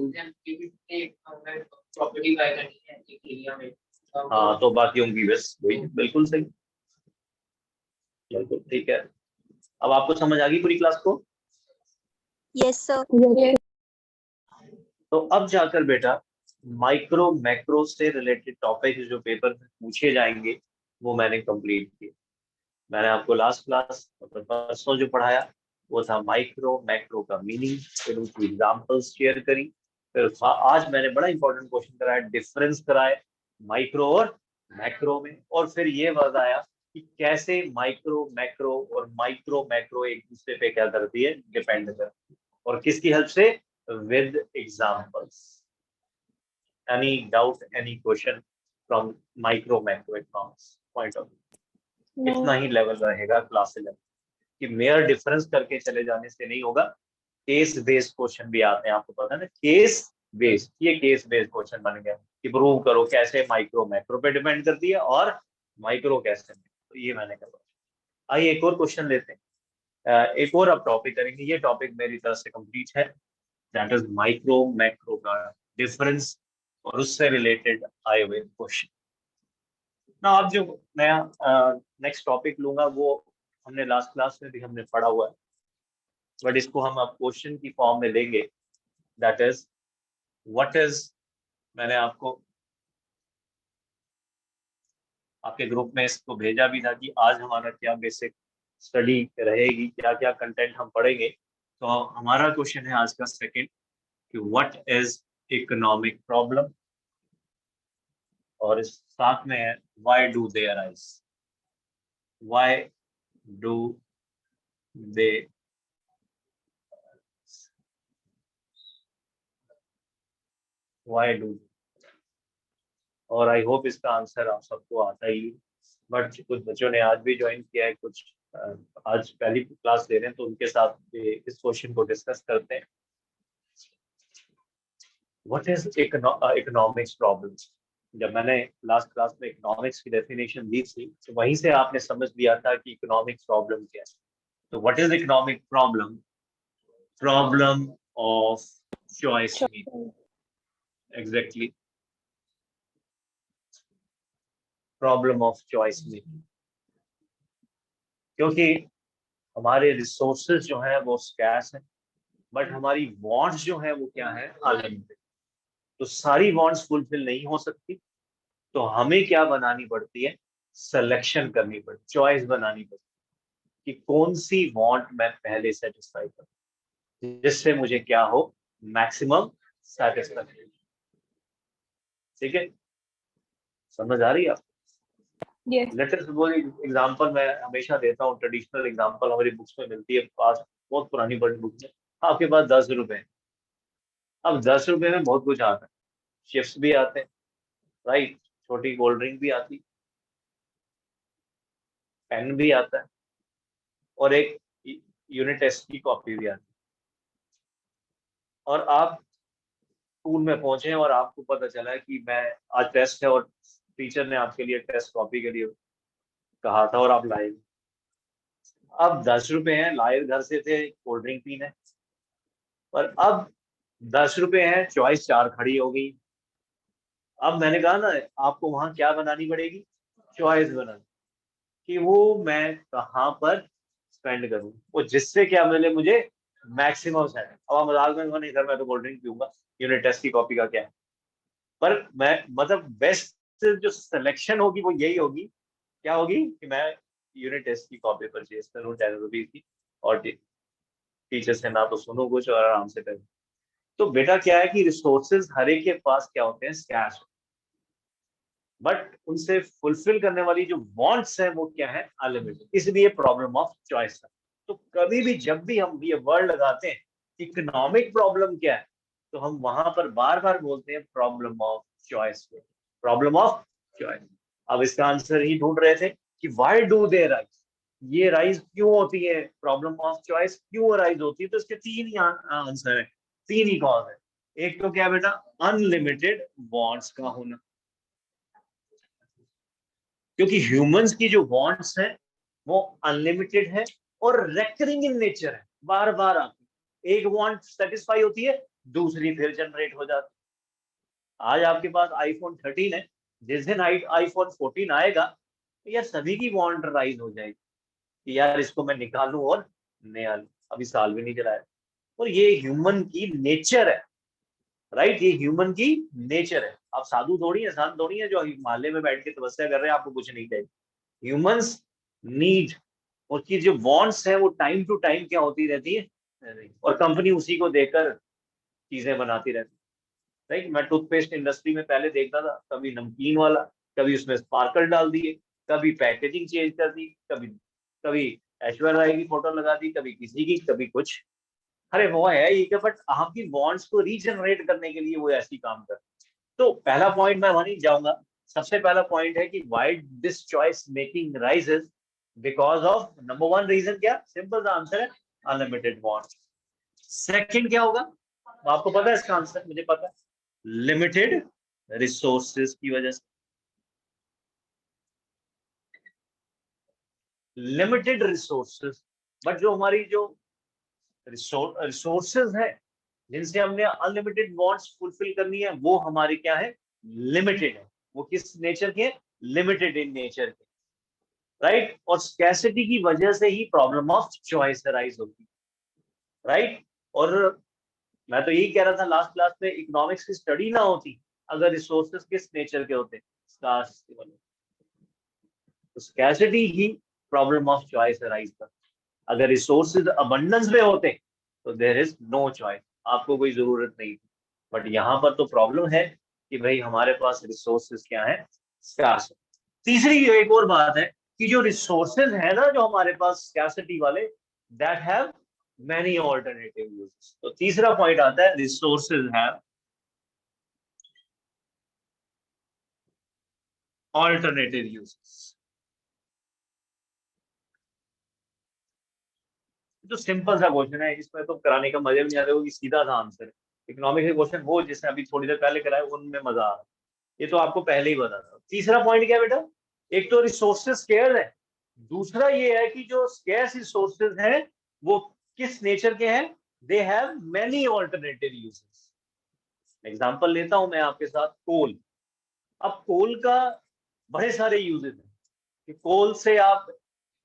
प्रॉपर्टी बाय करनी है एक एरिया में, हाँ, तो बाकियों की बस वही, बिल्कुल सही, बिल्कुल ठीक है। अब आपको समझ आ गई पूरी क्लास को? Yes sir. तो अब जाकर बेटा माइक्रो मैक्रो से रिलेटेड टॉपिक जो पेपर में पूछे जाएंगे वो मैंने कंप्लीट किए। मैंने आपको लास्ट क्लास मतलब परसों जो पढ़ाया वो था माइक्रो मैक्रो का मीनिंग, फिर उसकी एग्जांपल्स शेयर करी, फिर आज मैंने बड़ा इंपॉर्टेंट क्वेश्चन कराया, डिफरेंस कराए माइक्रो और मैक्रो में, और फिर ये बताया कि कैसे माइक्रो मैक्रो एक दूसरे पे क्या करती है, डिपेंड करती है, और किसकी हेल्प से, with examples. Any doubt, any question from micro macro economics point of view? इतना ही लेवल रहेगा क्लास 11 कि मेयर डिफरेंस करके चले जाने से नहीं होगा, केस बेस्ड क्वेश्चन भी आते हैं, आपको पता है ना, केस बेस्ड, ये केस बेस्ड क्वेश्चन बन गया कि प्रूव करो कैसे माइक्रो मैक्रो पे डिपेंड करती है और माइक्रो कैसे, तो ये मैंने करवाया। आइए एक और क्वेश्चन लेते हैं, एक और अब टॉपिक करेंगे, ये टॉपिक मेरी तरफ से कंप्लीट है, दैट इज माइक्रो मैक्रो का डिफरेंस और उससे रिलेटेड आए हुए क्वेश्चन ना। अब जो नया नेक्स्ट टॉपिक लूंगा वो हमने लास्ट क्लास में भी हमने पढ़ा हुआ है, बट इसको हम अब क्वेश्चन की फॉर्म में लेंगे, दैट इज व्हाट इज, मैंने आपको आपके ग्रुप में इसको भेजा भी था कि आज हमारा क्या बेसिक स्टडी रहेगी, क्या क्या कंटेंट हम पढ़ेंगे। तो हमारा क्वेश्चन है आज का सेकंड कि व्हाट इज इकोनॉमिक प्रॉब्लम, और इस साथ में है why do they arise, why do they, why do, और आई होप इसका आंसर आप सबको आता ही, बट कुछ बच्चों ने आज भी ज्वाइन किया है, कुछ आज पहली क्लास ले रहे हैं, तो उनके साथ इस क्वेश्चन को डिस्कस करते हैं। What is economics problem? जब मैंने लास्ट क्लास में इकोनॉमिक्स की डेफिनेशन दी थी तो वहीं से आपने समझ लिया था कि इकोनॉमिक्स प्रॉब्लम क्या है। तो what is economic problem? Problem of choice making, exactly, problem of choice making, क्योंकि हमारे रिसोर्सेज जो है वो स्कैर्स हैं, बट हमारी वांट्स जो है वो क्या है, अनलिमिटेड। तो सारी वांट्स फुलफिल नहीं हो सकती, तो हमें क्या बनानी पड़ती है, सिलेक्शन करनी पड़ती, चॉइस बनानी पड़ती कि कौन सी वांट मैं पहले सेटिस्फाई करूं, जिससे मुझे क्या हो, मैक्सिमम सेटिस्फैक्शन। ठीक है, समझ आ रही है आपको? Yes. लेटेस्ट सपोज एग्जांपल मैं हमेशा देता हूँ, ट्रेडिशनल एग्जांपल हमारी बुक्स में मिलती है, पास बहुत पुरानी बड़ी बुक में, आपके पास 10 रुपए हैं। अब 10 रुपए में बहुत कुछ आता है, चिप्स भी आते हैं, राइट, छोटी कोल्ड ड्रिंक भी आती, पेन भी आता है, और एक यूनिट टेस्ट की कॉपी भी आती है। और आप स्कूल में पहुंचे और आपको पता चला कि मैं आज टेस्ट है और टीचर ने आपके लिए टेस्ट कॉपी के लिए कहा था और आप लाए। अब 10 रुपए हैं, लाए घर से थे कोल्ड ड्रिंक पीने, पर अब 10 रुपए हैं, चॉइस 4 खड़ी हो गई। अब मैंने कहा ना, आपको वहां क्या बनानी पड़ेगी, चॉइस बनानी, कि वो मैं कहाँ पर स्पेंड करूँ, वो जिससे क्या मिले मुझे मैक्सिमम सेट। अब आप मजाक में नहीं सर मैं तो कोल्ड ड्रिंक पीऊंगा, यूनिट टेस्ट की कॉपी का क्या है, पर मैं मतलब बेस्ट जो सिलेक्शन होगी वो यही होगी, क्या होगी, कि मैं यूनिट टेस्ट की कॉपी परचेज करूँ 10 रुपीज की, और टीचर से ना तो सुनूं कुछ और आराम से करूँ। तो बेटा क्या है कि रिसोर्सेज हर एक के पास क्या होते हैं, स्कैर्स, बट उनसे फुलफिल करने वाली जो वांट्स है वो क्या है, अनलिमिटेड, इसलिए प्रॉब्लम ऑफ चॉइस है। तो कभी भी जब भी हम ये वर्ड लगाते हैं इकोनॉमिक प्रॉब्लम क्या है, तो हम वहां पर बार बार बोलते हैं problem of choice, problem of choice. अब इसका आंसर ही ढूंढ रहे थे कि व्हाई डू दे राइज, ये राइज क्यों होती है, प्रॉब्लम ऑफ चॉइस क्यों राइज होती है, तो इसके तीन ही आंसर है, तीन ही कॉज है। एक तो क्या बेटा, अनलिमिटेड वांट्स का होना, क्योंकि ह्यूमंस की जो वांट्स हैं वो अनलिमिटेड है और रेकरिंग इन नेचर है, बार बार आती है, एक वांट सेटिस्फाई होती है दूसरी फिर जनरेट हो जाती है। आज आपके पास आईफोन 13 है, जिस दिन आईफोन 14 आएगा तो यार सभी की वांट राइज हो जाएगी कि यार इसको मैं निकालूं और नया लूं, अभी साल भी नहीं चलाया। और ये ह्यूमन की नेचर है, राइट, ये ह्यूमन की नेचर है। आप साधु थोड़ी है, संत थोड़ी है जो हिमालय में बैठ के तपस्या कर रहे हैं, आपको कुछ नहीं चाहिए। ह्यूमंस नीड, उसकी जो वांट्स है वो टाइम टू टाइम क्या होती रहती है, और कंपनी उसी को देकर चीजें बनाती रहती है, राइट। मैं टूथपेस्ट इंडस्ट्री में पहले देखता था, कभी नमकीन वाला, कभी उसमें स्पार्कल डाल दिए, कभी पैकेजिंग चेंज कर दी, कभी कभी ऐश्वर्या राय की फोटो लगा दी, कभी किसी की, कभी कुछ। अरे वो है ये क्या, बट आपकी वांट्स को रीजनरेट करने के लिए वो ऐसी काम कर। तो पहला पॉइंट मैं वहीं जाऊंगा। सबसे पहला पॉइंट है कि why this choice making arises, because of number one reason क्या, सिंपल सा आंसर है, अनलिमिटेड वांट्स। सेकंड क्या होगा, आपको पता है इसका आंसर, मुझे पता है, लिमिटेड रिसोर्सेज की वजह से। लिमिटेड रिसोर्सेज, बट जो हमारी जो रिसोर्सेज है जिनसे हमने अनलिमिटेड वांट्स फुलफिल करनी है, वो हमारी क्या है, लिमिटेड है। वो किस नेचर के, लिमिटेड इन नेचर के, राइट। और स्कैसिटी की वजह से ही प्रॉब्लम ऑफ चॉइस अराइज होती है, राइट। और मैं तो यही कह रहा था लास्ट क्लास में, इकोनॉमिक्स की स्टडी ना होती अगर रिसोर्सेज किस नेचर के होते, स्कार्सिटी वाले, तो scarcity he problem of choice arise करता। अगर रिसोर्सेज अबंडेंस में होते तो देयर इज नो चॉइस, आपको कोई जरूरत नहीं थी। बट यहाँ पर तो प्रॉब्लम है कि भाई हमारे पास रिसोर्सेज क्या है, स्कार्स। तीसरी एक और बात है कि जो रिसोर्सेज है ना जो हमारे पास स्कैसिटी वाले, that have many alternative uses. तो तीसरा पॉइंट आता है, रिसोर्सेज हैव ऑल्टरनेटिव यूजेस। तो सिंपल सा क्वेश्चन है, इसमें तो कराने का मजा भी नहीं आता, सीधा सा आंसर है। इकोनॉमिक्स के क्वेश्चन वो जिसने अभी थोड़ी देर पहले कराया उनमें मजा आ रहा है, ये तो आपको पहले ही बता था। तीसरा पॉइंट क्या है बेटा, एक तो रिसोर्सेज स्केयर है, दूसरा ये है कि जो स्केर्स रिसोर्सेज हैं वो किस नेचर के हैं, they have many alternative uses. Example लेता हूं मैं आपके साथ, कोल। अब कोल का बड़े सारे यूजेस हैं कि कोल से आप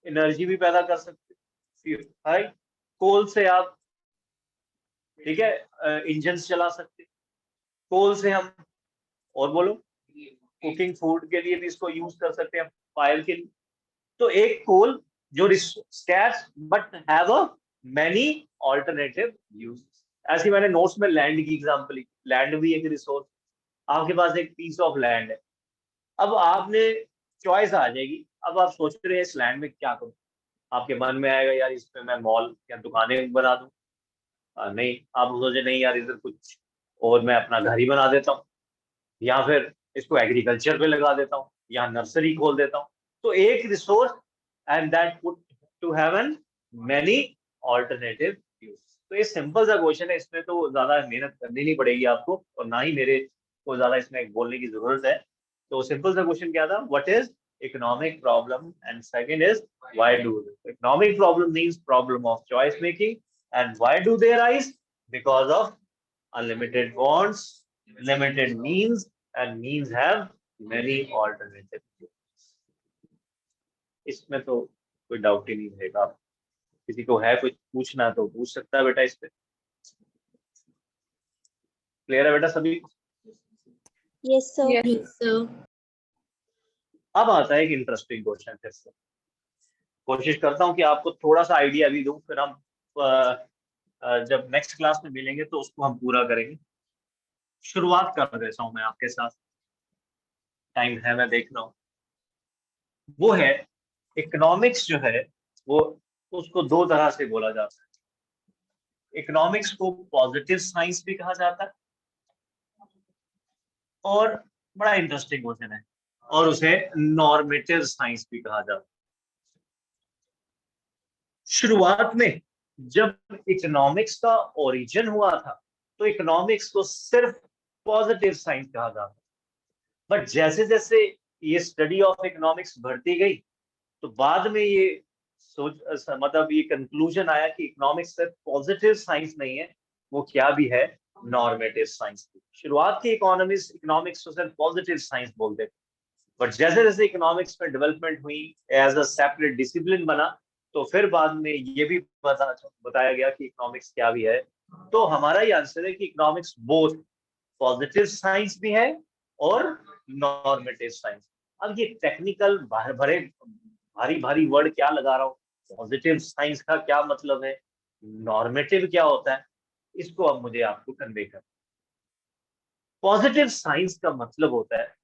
एनर्जी भी पैदा कर सकते हैं, कोल से आप, ठीक है, इंजन चला सकते, कोल से हम, और बोलो, कुकिंग फूड के लिए भी इसको यूज कर सकते हैं, फायर के लिए। तो एक कोल जो scarce but have a many alternative use. ऐसे मैंने नोट्स में लैंड की एग्जांपल ली, लैंड भी एक रिसोर्स। आपके पास एक पीस ऑफ लैंड है, अब आपने चॉइस आ जाएगी, अब आप सोच रहे हैं इस लैंड में क्या करूं, आपके मन में आएगा यार इसमें मैं मॉल या दुकानें बना दूं, नहीं, आप सोचे नहीं यार इधर कुछ और मैं अपना घर ही बना देता हूँ, या फिर इसको एग्रीकल्चर पे लगा देता हूँ, या नर्सरी खोल देता हूँ। तो एक resource and that put to have an many alternative use. तो ये सिंपल सा क्वेश्चन है, इसमें तो ज्यादा मेहनत करनी नहीं पड़ेगी आपको, और ना ही मेरे को ज्यादा इसमें बोलने की जरूरत है। तो सिंपल सा क्वेश्चन क्या था, what is economic problem, and second is why do economic problem means problem of choice making, and why do they arise, because of unlimited wants, limited means, and means have many alternatives। इसमें तो कोई डाउट ही नहीं रहेगा। किसी को है कुछ पूछना तो पूछ सकता है बेटा, इस पे क्लियर है बेटा सभी को? Yes sir. Yes, sir. अब आता है एक इंटरेस्टिंग क्वेश्चन, फिर से कोशिश करता हूँ कि आपको थोड़ा सा आइडिया भी दूं, फिर हम जब नेक्स्ट क्लास में मिलेंगे तो उसको हम पूरा करेंगे। शुरुआत कर देता हूं मैं आपके साथ, टाइम है मैं देख रहा हूँ। वो है इकोनॉमिक्स जो है वो, उसको दो तरह से बोला जाता है। इकोनॉमिक्स को पॉजिटिव साइंस भी कहा जाता है और बड़ा इंटरेस्टिंग क्वेश्चन है, और उसे नॉर्मेटिव साइंस भी कहा जाता है। शुरुआत में जब इकोनॉमिक्स का ओरिजिन हुआ था तो इकोनॉमिक्स को सिर्फ पॉजिटिव साइंस कहा जाता, बट जैसे जैसे ये स्टडी ऑफ इकोनॉमिक्स बढ़ती गई तो बाद में ये मतलब ये कंक्लूजन आया कि इकोनॉमिक्स सिर्फ पॉजिटिव साइंस नहीं है, वो क्या भी है, नॉर्मेटिव साइंस। शुरुआत की इकोनॉमिक्स को सिर्फ पॉजिटिव साइंस बोलते थे, बट जैसे जैसे इकोनॉमिक्स में डेवलपमेंट हुई, एज अ सेपरेट डिसिप्लिन बना, तो फिर बाद में ये भी बताया गया कि इकोनॉमिक्स क्या भी है। तो हमारा ये आंसर है कि इकोनॉमिक्स बोथ पॉजिटिव साइंस भी है और नॉर्मेटिव साइंस। अब ये टेक्निकल भारी भारी वर्ड क्या लगा रहा हूँ, पॉजिटिव साइंस का क्या मतलब है, नॉर्मेटिव क्या होता है, इसको अब मुझे आपको कन्वे करना। पॉजिटिव साइंस का मतलब होता है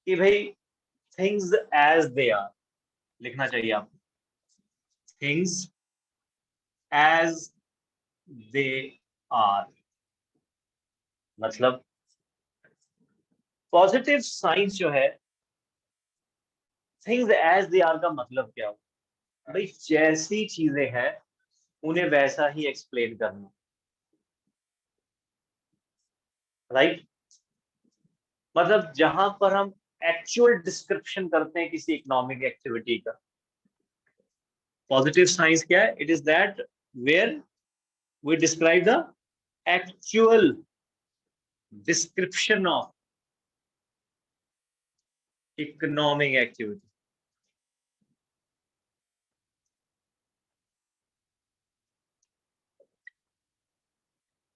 कि भाई थिंग्स एज दे आर, लिखना चाहिए आपको, थिंग्स एज दे आर। मतलब पॉजिटिव साइंस जो है, थिंग्स एज दे आर का मतलब क्या हो, भाई जैसी चीजें हैं उन्हें वैसा ही एक्सप्लेन करना, राइट। मतलब जहां पर हम एक्चुअल डिस्क्रिप्शन करते हैं किसी इकोनॉमिक एक्टिविटी का, पॉजिटिव साइंस क्या है, it is that where we describe the actual description of economic activity.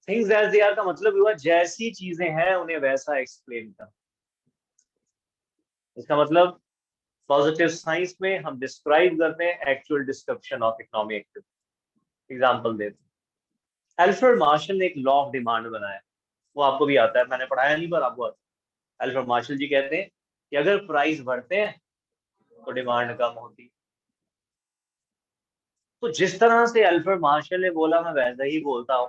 Things as they are का मतलब हुआ जैसी चीजें हैं उन्हें वैसा एक्सप्लेन कर। इसका मतलब पॉजिटिव साइंस में हम डिस्क्राइब करते हैं actual description of economic activity. Example देते हैं, अल्फ्रेड मार्शल ने एक लॉ ऑफ डिमांड बनाया, वो आपको भी आता है, मैंने पढ़ाया नहीं पर आपको आता है। अल्फ्रेड मार्शल जी कहते हैं कि अगर प्राइस बढ़ते हैं तो डिमांड कम होती है। तो जिस तरह से अल्फ्रेड मार्शल ने बोला मैं वैसा ही बोलता हूं,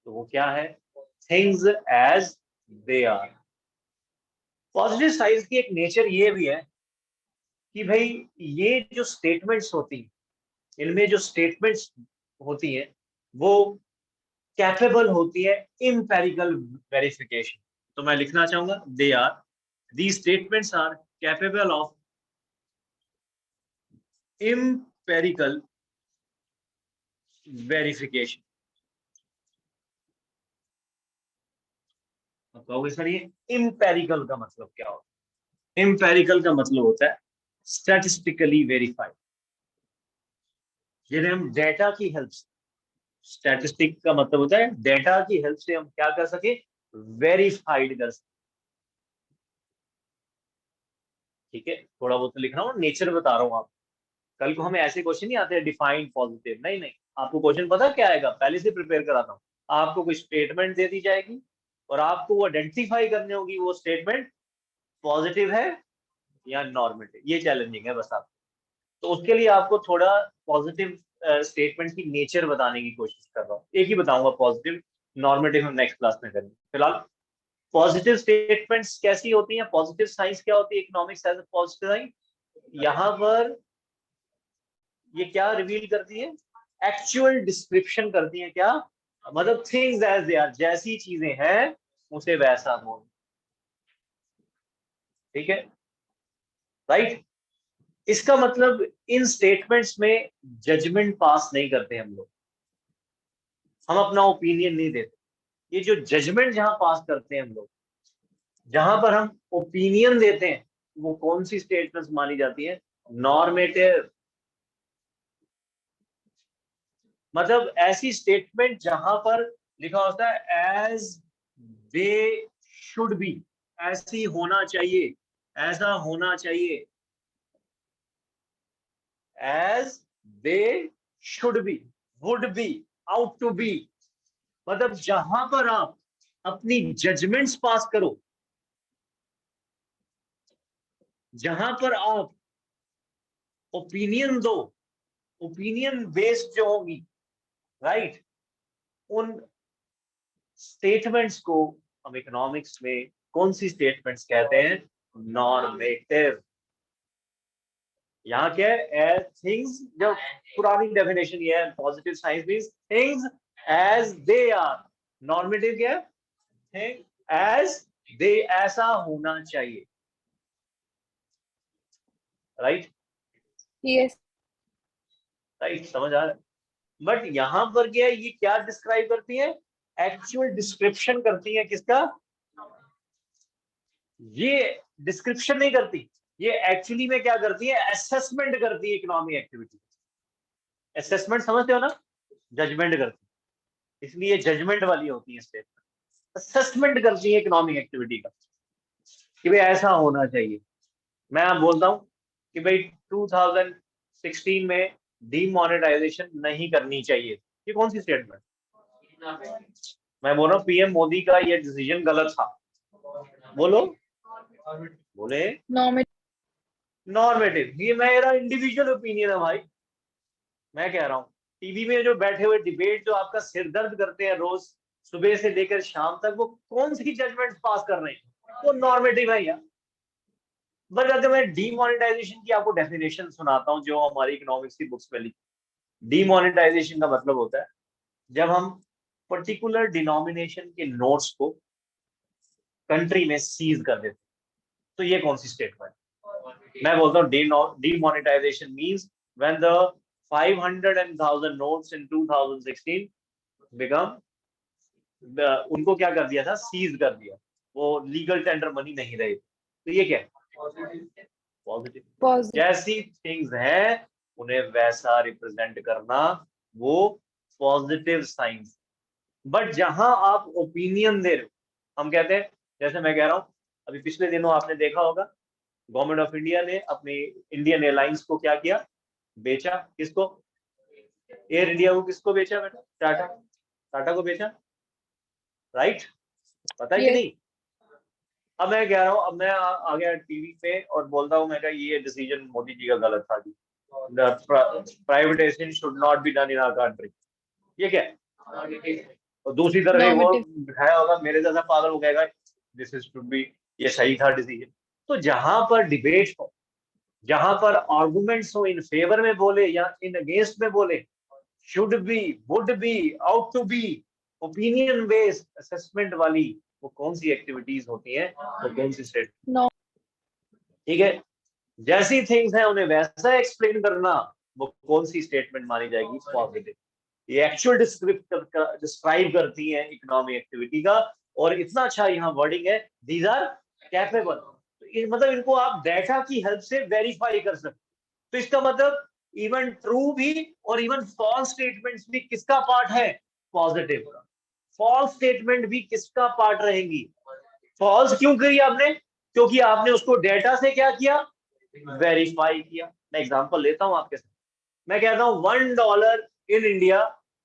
तो वो क्या है, things as they are. Positive science की एक नेचर ये भी है कि भाई ये जो स्टेटमेंट्स होती हैं, इनमें जो स्टेटमेंट्स होती हैं वो कैपेबल होती है इम्पेरिकल वेरिफिकेशन। तो मैं लिखना चाहूंगा, they are, these statements are capable of empirical verification. अब कहोगे सर ये इम्पेरिकल का मतलब क्या होता है? इम्पेरिकल का मतलब होता है स्टैटिस्टिकली वेरीफाइड, जिन्हें हम डेटा की हेल्प से, स्टैटिस्टिक का मतलब होता है डेटा की हेल्प से हम क्या कर सके, वेरीफाइड कर सके। ठीक है, थोड़ा बहुत तो लिख रहा हूँ, नेचर बता रहा हूँ आप। कल को हमें ऐसे क्वेश्चन नहीं आते डिफाइंड पॉजिटिव, नहीं नहीं, आपको क्वेश्चन पता क्या आएगा, पहले से प्रिपेयर कराता हूँ। आपको कोई स्टेटमेंट दे दी जाएगी और आपको वो आइडेंटिफाई करनी होगी वो स्टेटमेंट पॉजिटिव है या नॉर्मेटिव, ये चैलेंजिंग है बस आप। तो उसके लिए आपको थोड़ा पॉजिटिव स्टेटमेंट की नेचर बताने की कोशिश कर रहा हूँ। एक ही बताऊंगा, पॉजिटिव नॉर्मेटिव हम नेक्स्ट क्लास में करेंगे। फिलहाल पॉजिटिव स्टेटमेंट्स कैसी होती हैं, पॉजिटिव साइंस क्या होती है, economics as a positive science, यहाँ पर ये क्या रिवील करती है, एक्चुअल डिस्क्रिप्शन करती है। क्या मतलब, थिंग्स एज दे आर, जैसी चीजें हैं उसे वैसा बोल। ठीक है, राइट। इसका मतलब इन स्टेटमेंट्स में जजमेंट पास नहीं करते हम लोग, हम अपना ओपिनियन नहीं देते। ये जो जजमेंट जहां पास करते हैं हम लोग, जहां पर हम ओपिनियन देते हैं, वो कौन सी स्टेटमेंट्स मानी जाती है, नॉर्मेटिव। मतलब ऐसी स्टेटमेंट जहां पर लिखा होता है एज दे शुड बी, ऐसी होना चाहिए, ऐसा होना चाहिए, as they should be, would be, ought to be, मतलब जहां पर आप अपनी जजमेंट्स पास करो, जहां पर आप ओपिनियन दो, ओपिनियन बेस्ड जो होगी, राइट, उन स्टेटमेंट्स को हम इकोनॉमिक्स में कौन सी स्टेटमेंट्स कहते हैं? नॉर्मेटिव। यहाँ क्या है? एज थिंग्स, जो पुरानी डेफिनेशन ये है, positive science means things as they are. Normative क्या है? थिंग एज दे, ऐसा होना चाहिए, राइट? यस राइट, समझ आ रहा है? बट यहां पर क्या है, ये क्या डिस्क्राइब करती है? एक्चुअल डिस्क्रिप्शन करती है। किसका? ये डिस्क्रिप्शन नहीं करती, ये एक्चुअली में क्या करती है? असेसमेंट करती है इकोनॉमिक एक्टिविटी। असेसमेंट समझते हो ना? जजमेंट करती है, इसलिए जजमेंट वाली होती है स्टेटमेंट। असेसमेंट करती है इकोनॉमिक एक्टिविटी का कि भाई ऐसा होना चाहिए। मैं आप बोलता हूं कि भाई 2016 में डीमोनेटाइजेशन नहीं करनी चाहिए, ये कौन सी स्टेटमेंट? मैं बोल रहा हूँ पीएम मोदी का ये डिसीजन गलत था। बोलो, बोले। नॉर्मेटिव, ये मेरा इंडिविजुअल ओपिनियन है भाई। मैं कह रहा हूँ टीवी में जो बैठे हुए डिबेट जो आपका सिर दर्द करते हैं रोज सुबह से लेकर शाम तक, वो कौन सी जजमेंट पास कर रहे हैं? वो नॉर्मेटिव है यार। बट अगर मैं डीमोनेटाइजेशन की आपको डेफिनेशन सुनाता हूँ जो हमारी इकोनॉमिक्स की बुक्स में लिखी। डीमोनेटाइजेशन का मतलब होता है जब हम पर्टिकुलर डिनोमिनेशन के नोट्स को कंट्री में सीज कर देते। तो ये कौन सी स्टेटमेंट? मैं बोलता हूँ demonetization means when the 500 and 1000 notes in 2016 become, उनको क्या कर दिया था? सीज कर दिया, वो लीगल टेंडर मनी नहीं रहे। तो ये क्या है? पॉजिटिव। पॉजिटिव जैसी थिंग्स हैं उन्हें वैसा रिप्रेजेंट करना, वो पॉजिटिव साइंस। बट जहां आप ओपिनियन दे रहे हो, हम कहते हैं, जैसे मैं कह रहा हूँ, अभी पिछले दिनों आपने देखा होगा गवर्नमेंट ऑफ इंडिया ने अपनी इंडियन एयरलाइंस को क्या किया? बेचा। किसको? एयर इंडिया को। किसको बेचा बेटा? टाटा। टाटा को बेचा, राइट? पता है कि यस नहीं? अब मैं कह रहा हूँ, अब मैं आ गया टीवी पे और बोलता हूँ, मैं कहा ये डिसीजन मोदी जी का गलत था जी, privatisation should not be done in our country. ये क्या है? और दूसरी तरफ एक वो नॉर्मेटिव है होगा मेरे जैसा पागल, वो कहेगा दिस इज शुड बी, ये सही था डिसीजन। तो जहां पर डिबेट हो, जहां पर आर्गुमेंट्स हो, इन फेवर में बोले या इन अगेंस्ट में बोले, should be, would be, ought to be, opinion based assessment वाली, वो कौन सी एक्टिविटीज होती हैं? वो कौन सी स्टेट? नो ठीक है, जैसी थिंग्स हैं उन्हें वैसा एक्सप्लेन करना, वो कौन सी स्टेटमेंट मानी जाएगी? पॉजिटिव। ये एक्चुअल डिस्क्राइब करती है इकोनॉमिक एक्टिविटी का। और इतना अच्छा यहाँ वर्डिंग है, दीज आर कैपेबल। मतलब इनको आप डेटा की हेल्प से वेरीफाई कर सकते। तो इसका मतलब इवन ट्रू भी और इवन फॉल्स स्टेटमेंट्स भी किसका पार्ट है? पॉजिटिव का। फॉल्स स्टेटमेंट भी किसका पार्ट रहेंगी? फॉल्स क्यों करी आपने? क्योंकि आपने उसको डेटा से क्या किया? वेरीफाई किया। मैं एग्जांपल लेता हूं आपके साथ। मैं कहता हूं $1 इन इंडिया,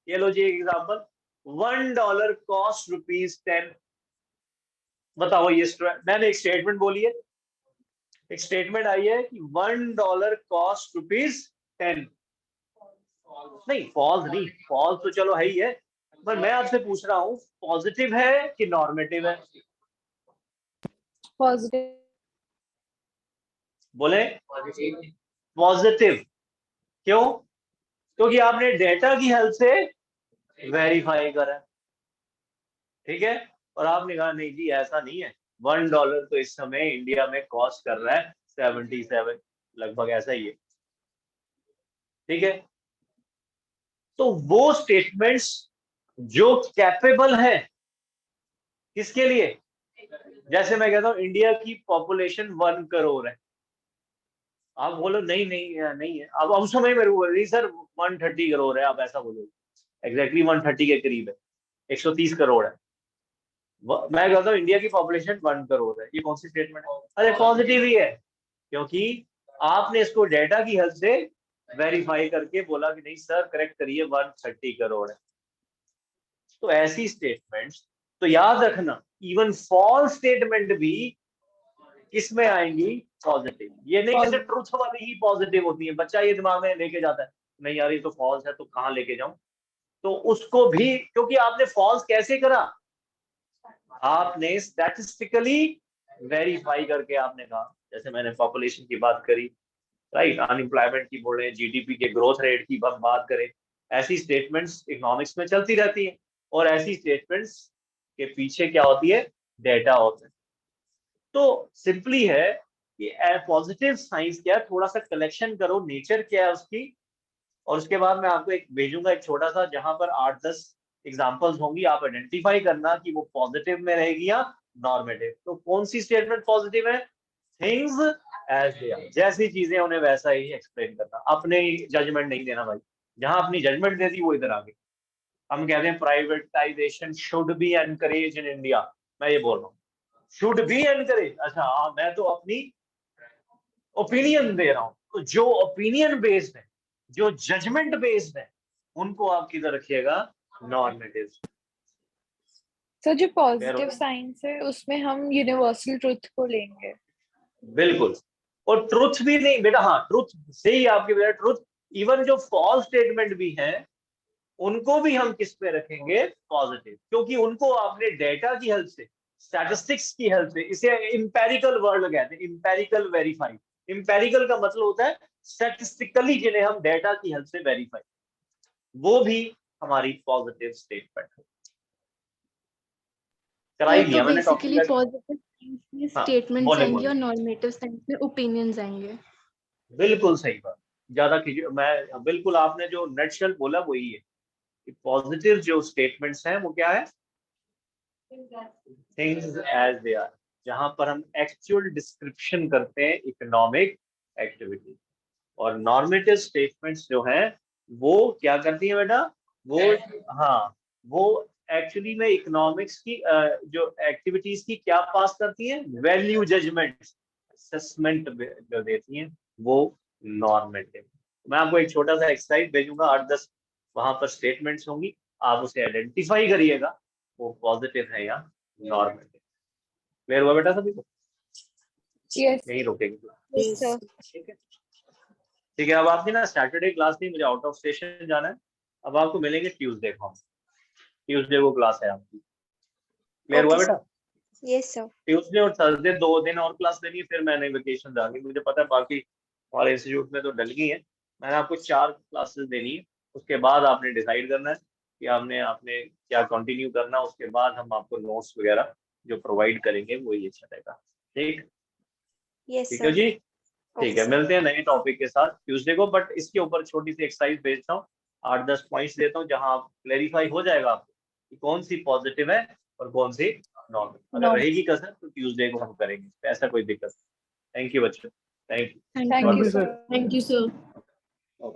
ये लो जी एक एग्जांपल, $1 कॉस्ट ₹10। बताओ, ये मैंने एक स्टेटमेंट बोली है, एक स्टेटमेंट आई है कि $1 कॉस्ट ₹10। नहीं, फॉल्स नहीं, फॉल्स तो चलो है ही है, पर मैं आपसे पूछ रहा हूं पॉजिटिव है कि नॉर्मेटिव है? पॉजिटिव बोले पॉजिटिव। क्यों? क्योंकि आपने डेटा की हेल्प से वेरीफाई करा, ठीक है। और आपने कहा नहीं जी ऐसा नहीं है, $1 तो इस समय इंडिया में कॉस्ट कर रहा है 77, लगभग ऐसा ही है, ठीक है। तो वो स्टेटमेंट्स जो कैपेबल है, किसके लिए? जैसे मैं कहता हूं इंडिया की पॉपुलेशन 1 करोड़ है, आप बोलो नहीं नहीं नहीं है, अब उस समय मेरे को नहीं सर 130 करोड़ है, आप ऐसा बोलो, एग्जैक्टली 130 के करीब है, 130 करोड़ है। मैं कहता हूँ इंडिया की पॉपुलेशन 1 करोड़ है, ये कौन सी स्टेटमेंट है? अरे पॉजिटिव ही है, क्योंकि आपने इसको डेटा की हेल्प से वेरीफाई करके बोला कि नहीं सर करेक्ट करिए 130 करोड़ है। तो ऐसी स्टेटमेंट्स, तो याद रखना इवन फॉल्स स्टेटमेंट भी किस में आएंगी, पॉजिटिव। ये नहीं कि ट्रुथ वाली ही पॉजिटिव होती है, बच्चा ये दिमाग में लेके जाता है नहीं यार ये तो फॉल्स है तो कहाँ लेके जाऊं, तो उसको भी, क्योंकि आपने फॉल्स कैसे करा, आपने स्टैटिस्टिकली वेरीफाई करके आपने कहा, जैसे मैंने पॉपुलेशन की बात करी, राइट, अनएम्प्लॉयमेंट की बोल रहे हैं, जीडीपी के ग्रोथ रेट की बात करें, ऐसी स्टेटमेंट्स इकोनॉमिक्स में चलती रहती है, और ऐसी स्टेटमेंट्स के पीछे क्या होती है, डेटा होता है। तो सिंपली है कि पॉजिटिव साइंस क्या है, थोड़ा सा कलेक्शन करो नेचर क्या है उसकी, और उसके बाद मैं आपको एक भेजूंगा एक छोटा सा, जहां पर 8-10 एग्जांपल्स होंगी, आप आइडेंटिफाई करना कि वो पॉजिटिव में रहेगी या नॉर्मेटिव। तो कौन सी स्टेटमेंट पॉजिटिव है, थिंग्स एज दे आर, जैसी चीजें उन्हें वैसा ही एक्सप्लेन करना, अपने जजमेंट नहीं देना भाई, जहां अपनी जजमेंट दे दी वो इधर आ गई। हम कहते हैं privatisation should be encourage in India, मैं ये बोल रहा हूँ शुड बी एनकरेज, अच्छा हाँ मैं तो अपनी ओपिनियन दे रहा हूँ, तो जो ओपिनियन बेस्ड है, जो जजमेंट बेस्ड है, उनको आप किधर रखिएगा, नॉर्मेटिव। सर जो पॉजिटिव साइंस है उसमें हम यूनिवर्सल ट्रुथ को लेंगे। बिल्कुल, और ट्रुथ भी नहीं बेटा, हाँ ट्रुथ से ही आपके बेटा ट्रुथ, इवन जो फॉल्स स्टेटमेंट भी हैं उनको भी हम किस पे रखेंगे, पॉजिटिव, क्योंकि उनको आपने डेटा की हेल्प से, स्टैटिस्टिक्स की हेल्प से, इसे इंपेरिकल वर्ड कहते हैं, इंपेरिकल वेरीफाई, इंपेरिकल का मतलब होता है स्टैटिस्टिकली जिन्हें हम डेटा की हेल्प से वेरीफाई, वो भी हमारी पॉजिटिव स्टेटमेंट है। कराई तो दिया मैंने बेसिकली टॉपिक। पॉजिटिव साइंस में हाँ, स्टेटमेंट्स बोले आएंगे बोले, और नॉर्मेटिव साइंस में ओपिनियंस आएंगे। बिल्कुल सही बात, ज्यादा कीजिए, मैं बिल्कुल आपने जो नटशेल बोला वही है कि पॉजिटिव जो स्टेटमेंट्स हैं वो क्या है, थिंग्स एज दे आर, जहां पर हम एक्चुअल डिस्क्रिप्शन करते हैं इकोनॉमिक एक्टिविटी, और नॉर्मेटिव स्टेटमेंट्स जो हैं वो क्या करती हैं बेटा, वो, हाँ वो एक्चुअली में इकोनॉमिक्स की जो एक्टिविटीज की क्या पास करती हैं, वैल्यू जजमेंट असेसमेंट जो देती हैं, वो नॉर्मेटिव। मैं आपको एक छोटा सा एक्सरसाइज भेजूंगा, 8-10 वहां पर स्टेटमेंट्स होंगी, आप उसे आइडेंटिफाई करिएगा वो पॉजिटिव है या नॉर्मेटिव। क्लियर हुआ बेटा सभी को, यस यही रोकेंगे, सर। ठीक है। ठीक है, अब आपकी ना सैटरडे क्लास नहीं, मुझे आउट ऑफ स्टेशन जाना है, अब आपको मिलेंगे ट्यूसडे को, ट्यूसडे को क्लास है आपकी। क्लियर हुआ ओके बेटा, यस सर। ट्यूसडे और थर्सडे 2 दिन और क्लास लेनी है, फिर मैंने वेकेशन आ गई, मुझे पता है बाकी हमारे इंस्टीट्यूट में तो डल गई है, मैंने आपको 4 क्लासेस देनी है, उसके बाद आपने डिसाइड करना है कि आपने आपने क्या कंटिन्यू करना, उसके बाद हम आपको नोट्स वगैरह जो प्रोवाइड करेंगे वो ये चलेगा, ठीक, यस ठीक है सर। जी, ठीक ओके है, सर। मिलते हैं नए टॉपिक के साथ ट्यूसडे को, बट इसके ऊपर छोटी सी एक्सरसाइज भेजता हूँ, 8-10 पॉइंट्स देता हूँ, जहां आप क्लेरिफाई हो जाएगा आपको कि कौन सी पॉजिटिव है और कौन सी नॉर्मल, अगर रहेगी कसर तो ट्यूसडे को हम करेंगे, ऐसा कोई दिक्कत। थैंक यू बच्चों, thank thank thank you you sir. Thank you sir. You.